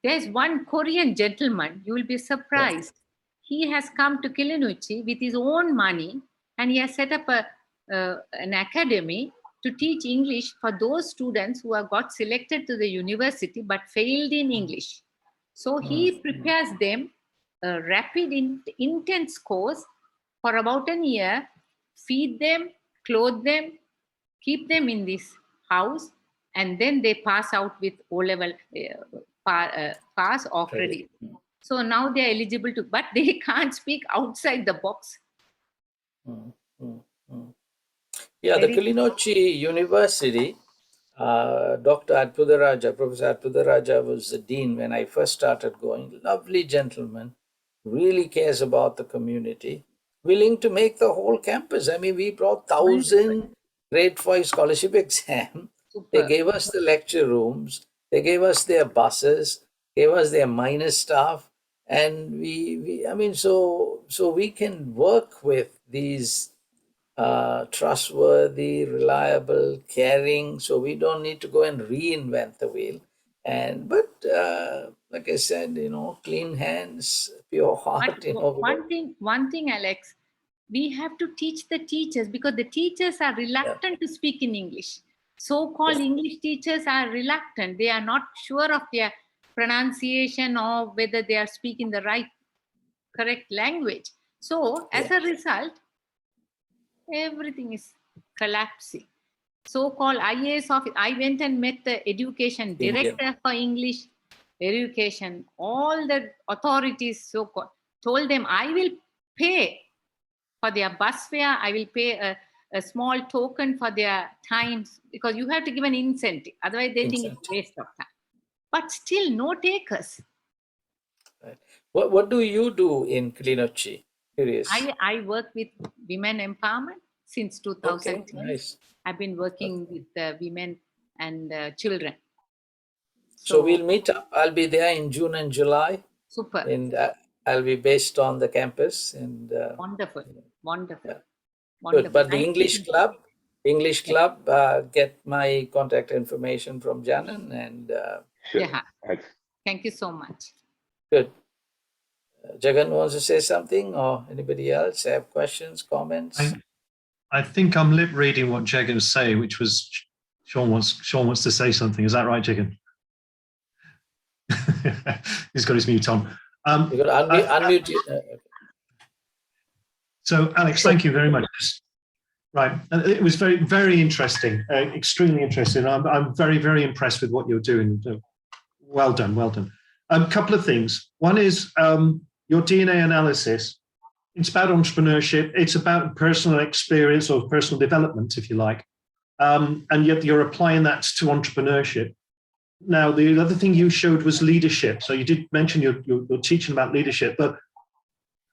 There's one Korean gentleman, you will be surprised. He has come to Kilinochchi with his own money, and he has set up an academy to teach English for those students who have got selected to the university but failed in English. So he prepares them a rapid, intense course for about a year, feed them, clothe them, keep them in this house, and then they pass out with O-level pass or credit. So now they are eligible to, but they can't speak outside the box. Yeah, the Kilinochchi University, Dr. Thevarajah, Professor Thevarajah was the dean when I first started going. Lovely gentleman, really cares about the community, willing to make the whole campus. I mean, we brought 1,000 grade 5 scholarship exam. Super. They gave us the lecture rooms. They gave us their buses, gave us their minor staff. And so we can work with these trustworthy, reliable, caring. So we don't need to go and reinvent the wheel. But like I said, clean hands, pure heart. But one thing, Alex, we have to teach the teachers, because the teachers are reluctant to speak in English. So-called English teachers are reluctant. They are not sure of their pronunciation or whether they are speaking the correct language. So as a result, everything is collapsing. So-called IAS office, I went and met the education director for English education. All the authorities so-called told them, I will pay for their bus fare. I will pay a small token for their times, because you have to give an incentive. Otherwise, they think it's waste of time. But still, no takers. Right. What do you do in Klinochi? Curious. I work with women empowerment since 2010. Okay, nice. I've been working with women and children. So we'll meet up. I'll be there in June and July. Super. And I'll be based on the campus. And wonderful. Yeah. Good. But the English club, get my contact information from Janan. And thank you so much. Good. Jagan wants to say something, or anybody else have questions, comments? I think I'm lip reading what Jagan's saying, which was Sean wants to say something. Is that right, Jagan? He's got his mute on. You got to unmute it. So, Alex, thank you very much. Right, it was very, very interesting, extremely interesting. I'm very, very impressed with what you're doing. Well done, well done. A couple of things. One is your DNA analysis. It's about entrepreneurship. It's about personal experience or personal development, if you like. And yet you're applying that to entrepreneurship. Now, the other thing you showed was leadership. So you did mention you're teaching about leadership, but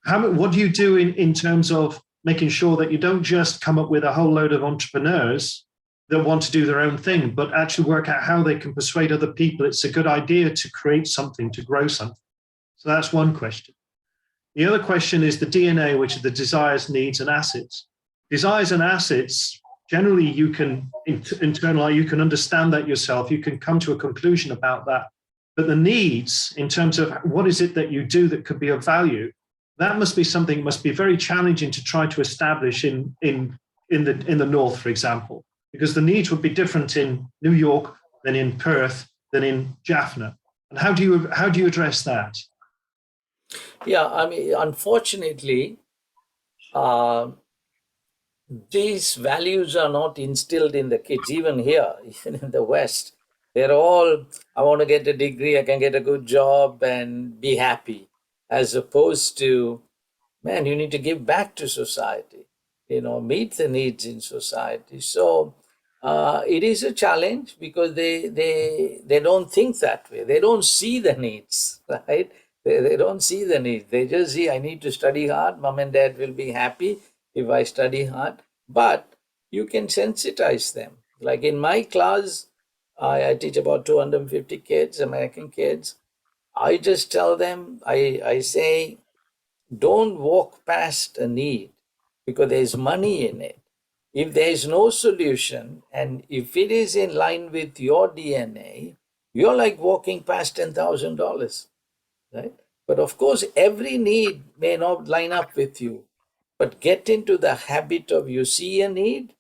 what do you do in terms of making sure that you don't just come up with a whole load of entrepreneurs that want to do their own thing, but actually work out how they can persuade other people it's a good idea to create something, to grow something? So that's one question. The other question is the DNA, which are the desires, needs, and assets. Desires and assets, generally you can internalize, you can understand that yourself, you can come to a conclusion about that. But the needs, in terms of what is it that you do that could be of value, that must be something must be very challenging to try to establish in the North, for example, because the needs would be different in New York than in Perth than in Jaffna. And how do you address that? Yeah, I mean, unfortunately, these values are not instilled in the kids, even here, even in the West. They're all, I want to get a degree, I can get a good job and be happy, as opposed to, man, you need to give back to society, meet the needs in society. So it is a challenge because they don't think that way. They don't see the needs, right? They don't see the needs. They just see, I need to study hard. Mom and dad will be happy if I study hard. But you can sensitize them. Like in my class, I teach about 250 kids, American kids. I just tell them, I say, don't walk past a need because there's money in it. If there is no solution, and if it is in line with your DNA, you're like walking past $10,000. Right? But of course, every need may not line up with you. But get into the habit of you see a need,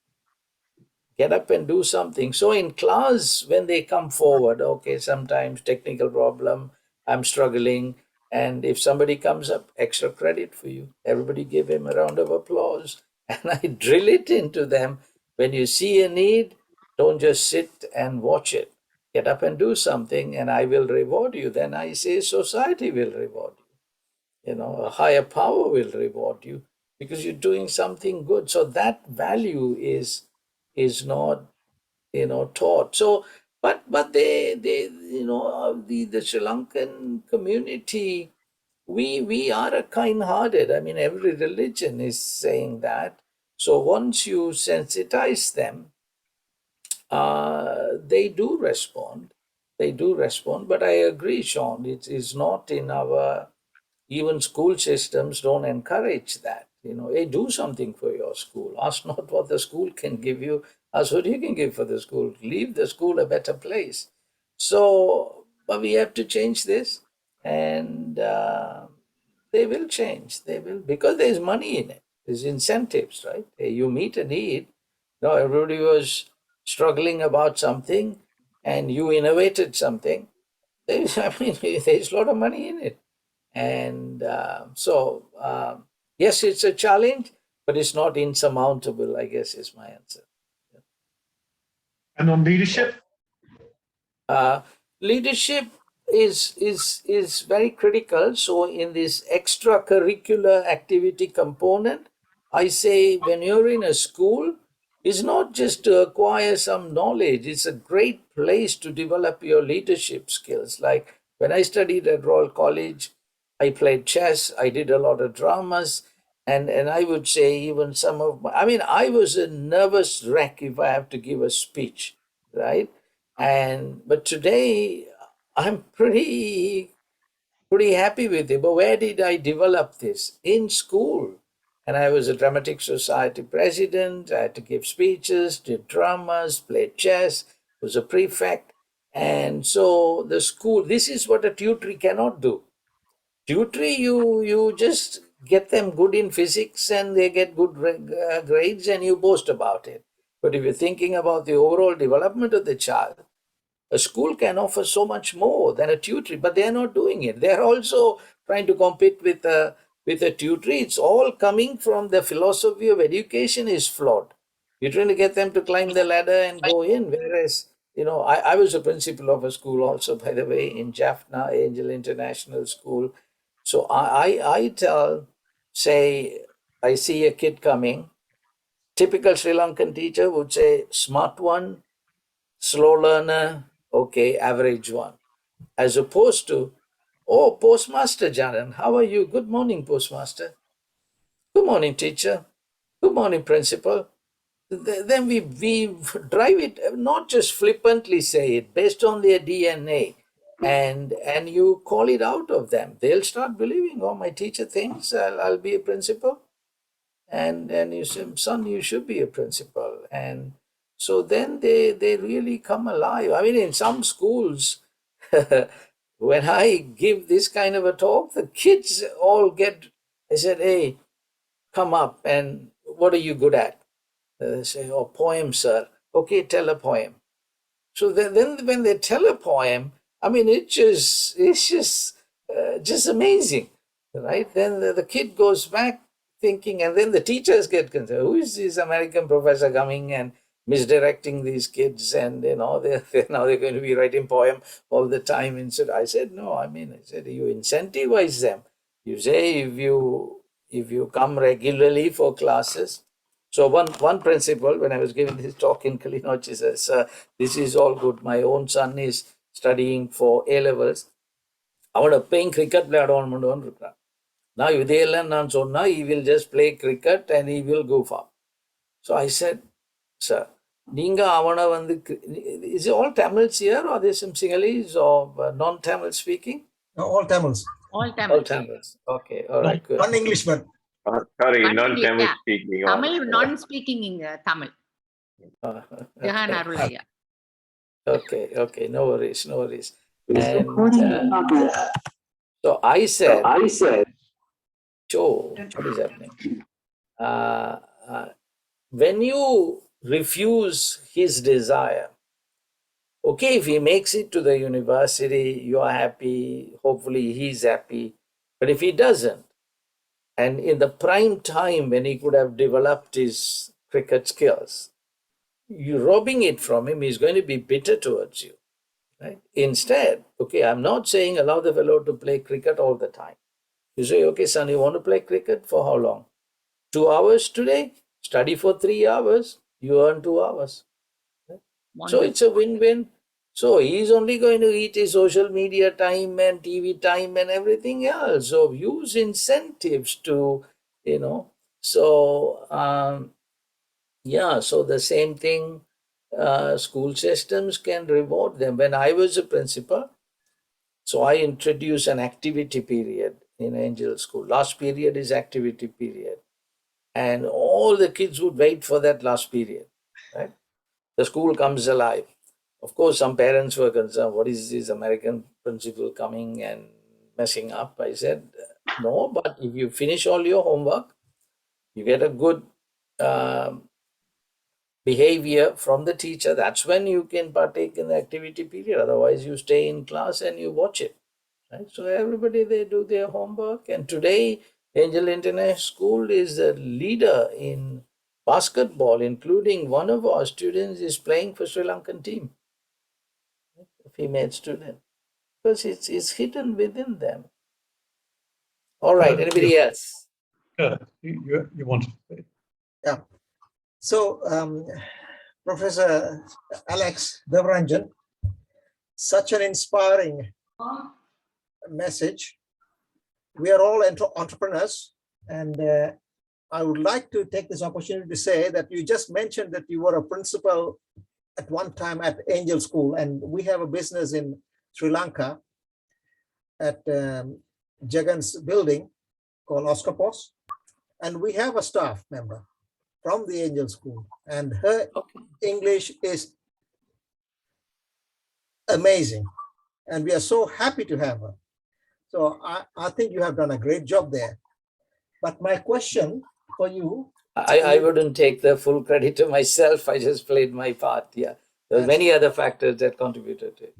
get up and do something. So in class, when they come forward, okay, sometimes technical problem, I'm struggling. And if somebody comes up, extra credit for you. Everybody give him a round of applause. And I drill it into them. When you see a need, don't just sit and watch it. Get up and do something and I will reward you. Then I say society will reward you. A higher power will reward you because you're doing something good. So that value is not, taught. So, but they the Sri Lankan community, we are a kind-hearted. I mean, every religion is saying that. So once you sensitize them, they do respond. But I agree, Sean, it is not in our, even school systems don't encourage that. Hey, do something for your school. Ask not what the school can give you, ask what you can give for the school. Leave the school a better place. So, but we have to change this, and they will change. They will, because there is money in it. There's incentives, right? Hey, you meet a need. No, everybody was struggling about something, and you innovated something. I mean, there's a lot of money in it. And yes, it's a challenge, but it's not insurmountable, I guess, is my answer. And on leadership? Leadership is very critical. So in this extracurricular activity component, I say when you're in a school, it's not just to acquire some knowledge, it's a great place to develop your leadership skills. Like when I studied at Royal College, I played chess, I did a lot of dramas, and I would say even some of my, I mean, I was a nervous wreck if I have to give a speech, right? And but today I'm pretty happy with it. But where did I develop this? In school. And I was a dramatic society president. I had to give speeches, did dramas, played chess, was a prefect. And so the school, this is what a tutory cannot do. Tutory, you just get them good in physics and they get good grades and you boast about it. But if you're thinking about the overall development of the child, a school can offer so much more than a tutory, but they are not doing it. They are also trying to compete with a tutory. It's all coming from the philosophy of education is flawed. You're trying to get them to climb the ladder and go in, whereas I was a principal of a school also, by the way, in Jaffna, Angel International School. So I tell, say, I see a kid coming. Typical Sri Lankan teacher would say, smart one, slow learner, okay, average one. As opposed to, oh, Postmaster Janan, how are you? Good morning, Postmaster. Good morning, teacher. Good morning, principal. Then we drive it, not just flippantly say it, based on their DNA. And you call it out of them. They'll start believing, oh, my teacher thinks I'll be a principal. And you say, son, you should be a principal. And so then they really come alive. I mean, in some schools, when I give this kind of a talk, the kids all get, I said, hey, come up, and what are you good at? They say, oh, poem, sir. Okay, tell a poem. So then when they tell a poem, I mean, it's just amazing, right? Then the kid goes back thinking, and then the teachers get concerned. Who is this American professor coming and misdirecting these kids? And now they're going to be writing poem all the time. Instead, I said, no. I said you incentivize them. You say if you come regularly for classes. So one principal, when I was giving this talk in Kalinochi, says, this is all good. My own son is studying for A-levels. அவனை playing cricket விளையாடுவான்னு இருக்கான். Now இதையெல்லாம் நான் சொன்னா, he will just play cricket and he will go far. So I said, sir, நீங்க அவனை வந்து, is it all Tamils here or there some Sinhalese or non-Tamil speaking? No, all Tamils. All Tamil. All Tamils. Okay, all right, good. One Englishman. Sorry, One non-Tamil yeah. speaking. Tamil non-speaking in Tamil. Jahan Arulaya. Okay, no worries. And so I said, Joe, what is happening? When you refuse his desire, okay, if he makes it to the university, you are happy, hopefully he's happy. But if he doesn't, and in the prime time when he could have developed his cricket skills, you're robbing it from him, he's going to be bitter towards you. Right? Instead, okay, I'm not saying allow the fellow to play cricket all the time. You say, okay, son, you want to play cricket for how long? 2 hours today? Study for 3 hours. You earn 2 hours. Right? So it's a win-win. So he's only going to eat his social media time and TV time and everything else. So use incentives to, So, so the same thing. School systems can reward them. When I was a principal, so I introduced an activity period in Angel School. Last period is activity period. and all the kids would wait for that last period, right? The school comes alive. Of course, some parents were concerned, what is this American principal coming and messing up? I said, no, but if you finish all your homework, you get a good behavior from the teacher, that's when you can partake in the activity period. Otherwise, you stay in class and you watch it. Right? So everybody, they do their homework. And today, Angel International School is a leader in basketball, including one of our students is playing for Sri Lankan team, a female student, because it's hidden within them. All right, anybody else? You wanted to say? Yeah. So, Professor Alex Thevarajan, such an inspiring message. We are all entrepreneurs, and I would like to take this opportunity to say that you just mentioned that you were a principal at one time at Angel School, and we have a business in Sri Lanka at Jagan's building called Oscopos, and we have a staff member from the Angel School, and her English is amazing, and we are so happy to have her. So I think you have done a great job there. But my question for you, I wouldn't take the full credit to myself. I just played my part. Yeah, there were many other factors that contributed to it.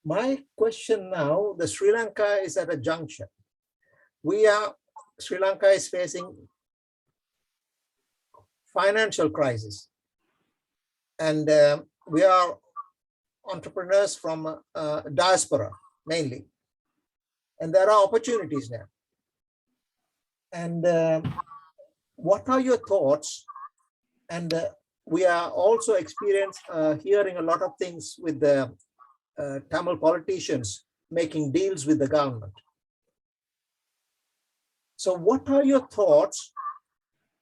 My question now, the Sri Lanka is at a junction. Sri Lanka is facing financial crisis, and we are entrepreneurs from diaspora mainly, and there are opportunities now. And what are your thoughts? And we are also hearing a lot of things with the Tamil politicians making deals with the government. So what are your thoughts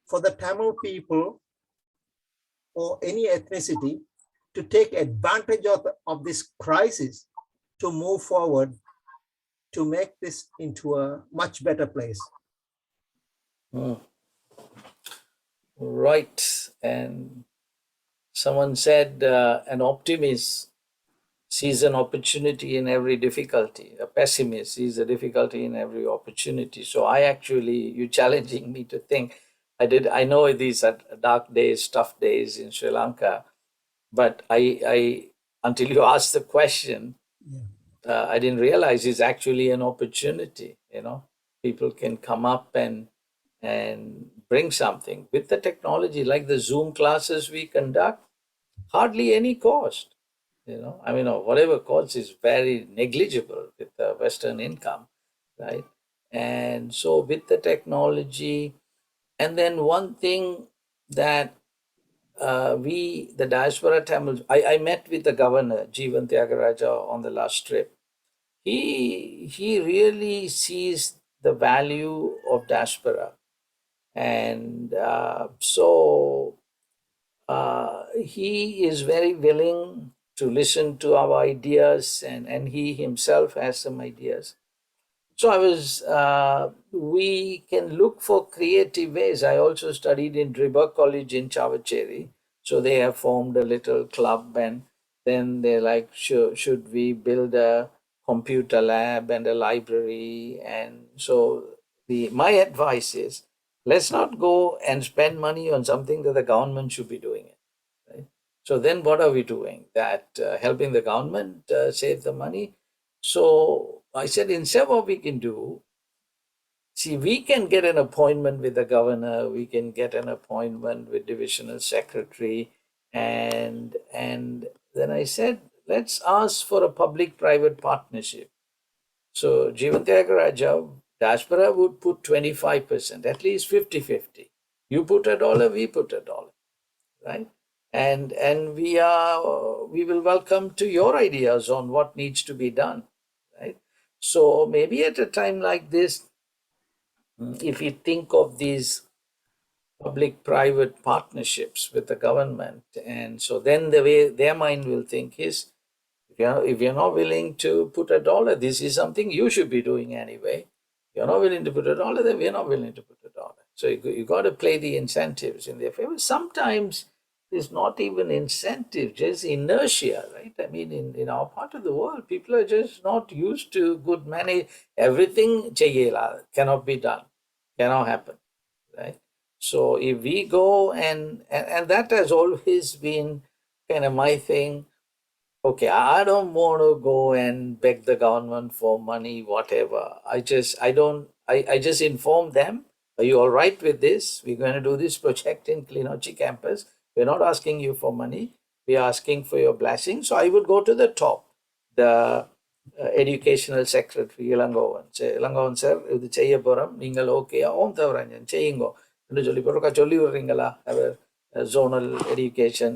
for the Tamil people or any ethnicity to take advantage of this crisis to move forward to make this into a much better place? Right. And someone said an optimist sees an opportunity in every difficulty. A pessimist sees a difficulty in every opportunity. So you're challenging me to think. I know these are dark days, tough days in Sri Lanka, but I until you asked the question, I didn't realize it's actually an opportunity. People can come up and bring something with the technology, like the Zoom classes we conduct, hardly any cost. Whatever cost is very negligible with the Western income, right? And so with the technology, and then one thing that the diaspora Tamils, I met with the governor, Thevaraja, on the last trip. He really sees the value of diaspora. And so he is very willing to listen to our ideas, and he himself has some ideas. So we can look for creative ways. I also studied in Driba College in Chavacheri. So they have formed a little club, and then they're like, should we build a computer lab and a library? And so my advice is, let's not go and spend money on something that the government should be doing it. Right? So then what are we doing? That helping the government save the money? So I said, instead what we can do, we can get an appointment with the governor, we can get an appointment with divisional secretary, and then I said, let's ask for a public-private partnership. So Thevaraja, diaspora would put 25%, at least 50-50. You put $1, we put $1, right? And we will welcome to your ideas on what needs to be done, right? So maybe at a time like this, if we think of these public-private partnerships with the government, and so then the way their mind will think is, if you're not willing to put $1, this is something you should be doing anyway. You're not willing to put $1, then we're not willing to put $1. So you got to play the incentives in their favor. Sometimes it's not even incentive, just inertia, right? I mean, in our part of the world, people are just not used to good manage. Everything cannot be done, cannot happen, right? So if we go and that has always been kind of my thing. Okay, I don't want to go and beg the government for money, whatever. I just inform them, are you all right with this? We're going to do this project in Klinochi campus. We're not asking you for money. We're asking for your blessing. So I would go to the top, the educational secretary, Ilangovan sir, இது செய்ய போறோம் நீங்கள் ஓகேயா ஓம் தவராஞ்சன் செய்யுங்கோ என்று சொல்லி போறோம் சொல்லி விடுறீங்களா அவர் zonal education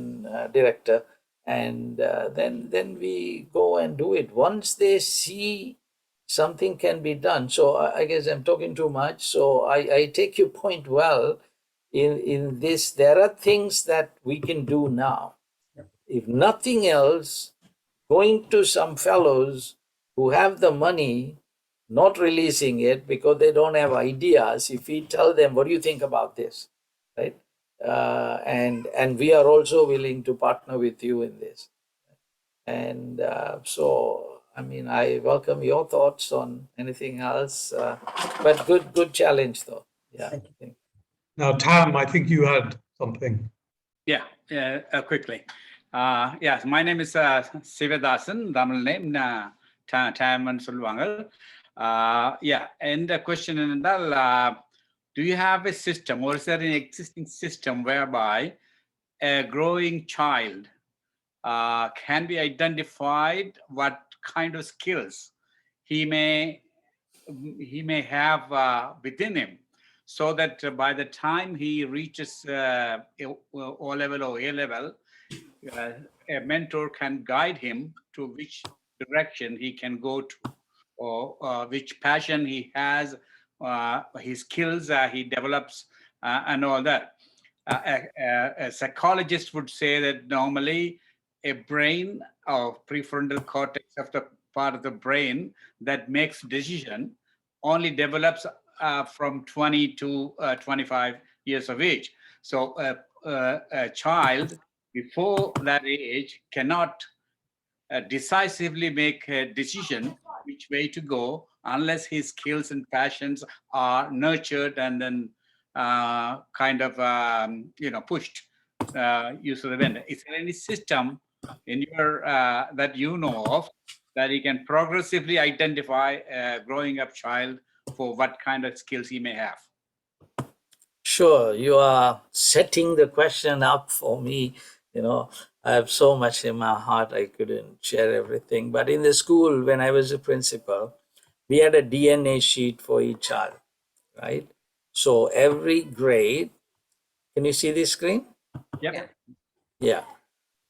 director, and then we go and do it once they see something can be done. So I guess I'm talking too much, so I take your point well. In this, there are things that we can do now. If nothing else, going to some fellows who have the money, not releasing it because they don't have ideas. If we tell them, what do you think about this, right? And we are also willing to partner with you in this. And so, I mean, I welcome your thoughts on anything else, but good challenge though. Yeah. Now, Tam, I think you had something. Yeah, quickly. Yes, my name is Sivadasan, Tamil name, Tam and Sulwangal. Yeah, and the question is, do you have a system, or is there an existing system whereby a growing child can be identified what kind of skills he may have within him, so that by the time he reaches O level or A level, a mentor can guide him to which direction he can go to, or which passion he has, his skills he develops, and all that. A psychologist would say that normally a brain or prefrontal cortex of the part of the brain that makes decision only develops from 20 to 25 years of age. So a child before that age cannot decisively make a decision which way to go unless his skills and passions are nurtured and then kind of pushed use of the vendor. Is there any system in your that you know of that you can progressively identify a growing up child for what kind of skills he may have? Sure, you are setting the question up for me. I have so much in my heart, I couldn't share everything. But in the school, when I was a principal, we had a DNA sheet for each child, right? So every grade, can you see this screen? Yep. Yeah.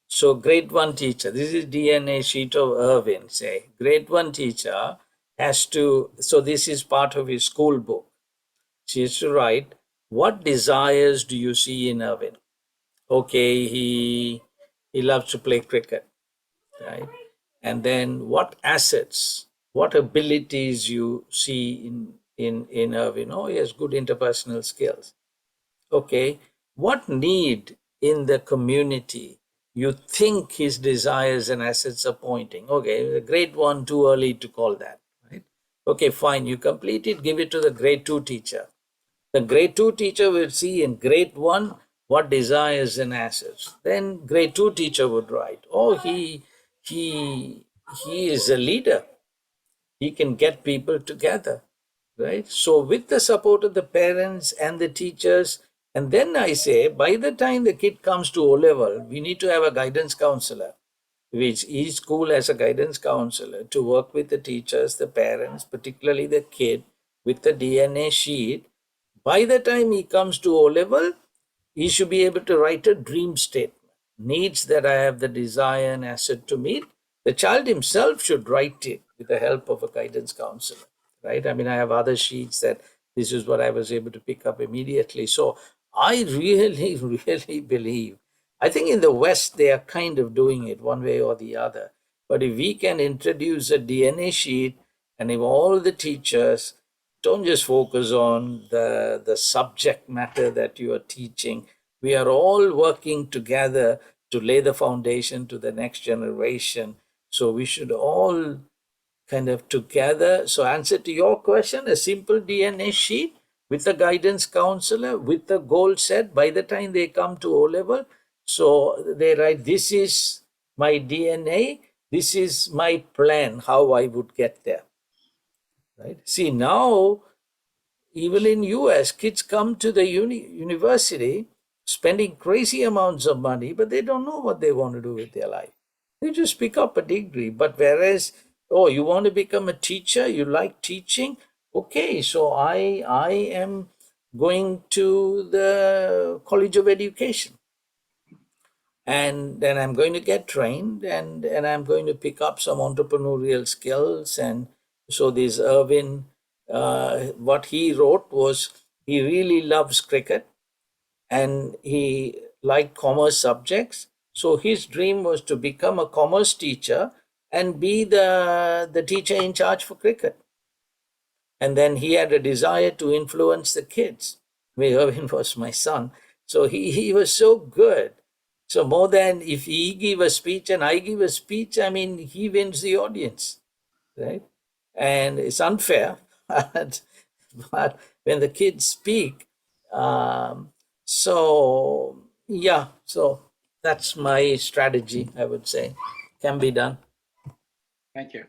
So grade 1 teacher, this is DNA sheet of Irvin, say. Grade 1 teacher has to, so this is part of his school book. She has to write, what desires do you see in Irvin? Okay, he loves to play cricket, right? And then what assets, what abilities you see in Irvin? Oh, he has good interpersonal skills. Okay, what need in the community you think his desires and assets are pointing? Okay, grade 1, too early to call that, right? Okay, fine, you complete it, give it to the grade 2 teacher. The grade 2 teacher will see in grade 1 what desires and assets. Then grade 2 teacher would write, oh, he is a leader. He can get people together, right? So with the support of the parents and the teachers, and then I say, by the time the kid comes to O level, we need to have a guidance counselor, which each school has a guidance counselor to work with the teachers, the parents, particularly the kid, with the DNA sheet. By the time he comes to O level, he should be able to write a dream statement, needs that I have the desire and asset to meet. The child himself should write it with the help of a guidance counselor, right? I mean, I have other sheets that this is what I was able to pick up immediately. So I really, really believe, I think in the West, they are kind of doing it one way or the other. But if we can introduce a DNA sheet, and if all the teachers don't just focus on the subject matter that you are teaching. We are all working together to lay the foundation to the next generation. So we should all kind of together. So answer to your question, a simple DNA sheet with a guidance counselor, with the goal set by the time they come to O-level. So they write, this is my DNA, this is my plan, how I would get there. Right? See, now, even in US, kids come to the university spending crazy amounts of money, but they don't know what they want to do with their life. They just pick up a degree. But whereas, oh, you want to become a teacher, you like teaching, okay, so I am going to the College of Education. And then I'm going to get trained, and I'm going to pick up some entrepreneurial skills. And so this Irvin, what he wrote was he really loves cricket and he liked commerce subjects. So his dream was to become a commerce teacher and be the teacher in charge for cricket. And then he had a desire to influence the kids. Irvin was my son. So he was so good. So more than if he give a speech and I give a speech, I mean, he wins the audience, right? And it's unfair, but when the kids speak, so yeah, so that's my strategy, I would say. Can be done. Thank you.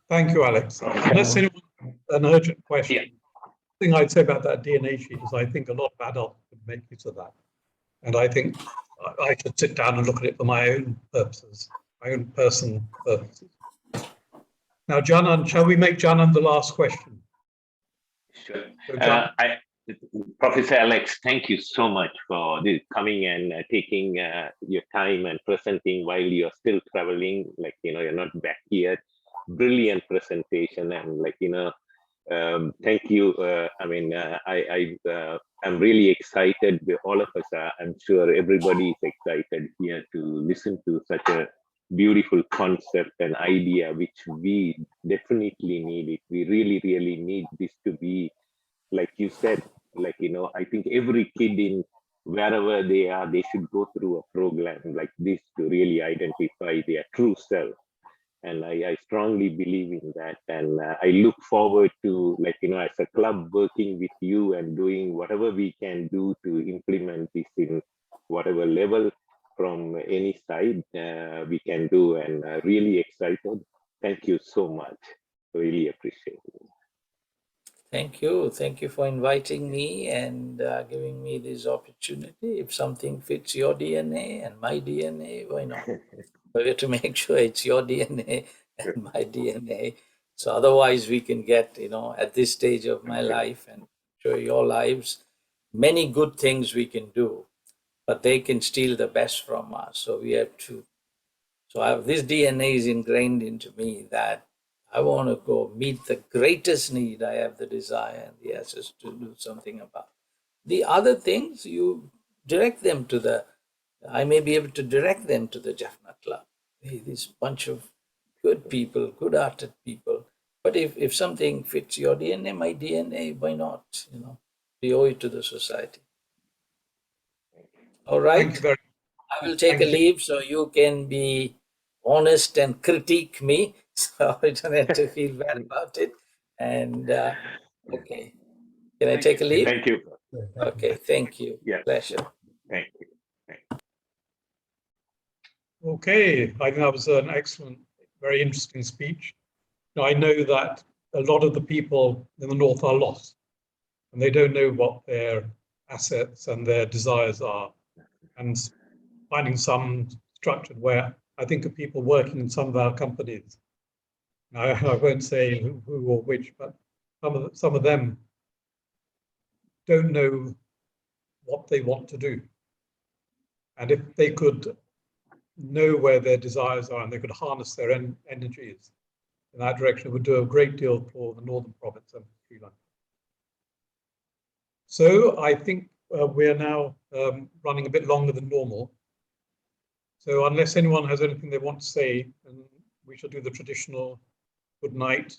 Thank you, Alex. Unless anyone an urgent question. Yeah. The thing I'd say about that DNA sheet is I think a lot of adults would make use of that. And I think I should sit down and look at it for my own purposes, my own personal purposes. Now, Janan, shall we make Janan the last question? Sure. So, Professor Alex, thank you so much for coming and taking your time and presenting while you're still traveling. Like, you're not back yet. Brilliant presentation, and thank you. I'm really excited. All of us are. I'm sure everybody is excited here to listen to such a beautiful concept and idea, which we definitely need it. We really, really need this to be, like you said, I think every kid in wherever they are, they should go through a program like this to really identify their true self. And I strongly believe in that. And I look forward to, as a club, working with you and doing whatever we can do to implement this in whatever level from any side we can do. And really excited. Thank you so much. Really appreciate it. Thank you. Thank you for inviting me and giving me this opportunity. If something fits your DNA and my DNA, why not? But we have to make sure it's your DNA and my DNA. So otherwise we can get, at this stage of my life and show your lives, many good things we can do, but they can steal the best from us. So we have to. So this DNA is ingrained into me that I want to go meet the greatest need. I have the desire and the access to do something about. The other things, you direct them to I may be able to direct them to the Jaffna Club. Hey, this bunch of good people, good-hearted people. But if something fits your DNA, my DNA, why not? We owe it to the society. All right. thank you very I will take a leave so you can be honest and critique me. So I don't have to feel bad about it. And okay. Can I take a leave? Thank you. Okay, thank you. Yes. Pleasure. Thank you. Okay, I think that was an excellent, very interesting speech. Now, I know that a lot of the people in the North are lost, and they don't know what their assets and their desires are. And finding some structured where I think of people working in some of our companies. Now, I won't say who or which, but some of them don't know what they want to do. And if they could know where their desires are and they could harness their energies in that direction, it would do a great deal for the Northern Province and Sri Lanka. So I think we're now running a bit longer than normal. So unless anyone has anything they want to say, then we shall do the traditional good night,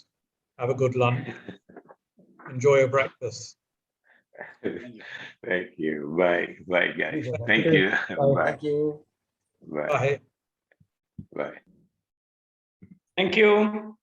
have a good lunch, Enjoy your breakfast. Thank you. Bye. Bye, guys. Jaffna. Thank you. Bye. Thank you. Bye. Bye. Bye. Thank you.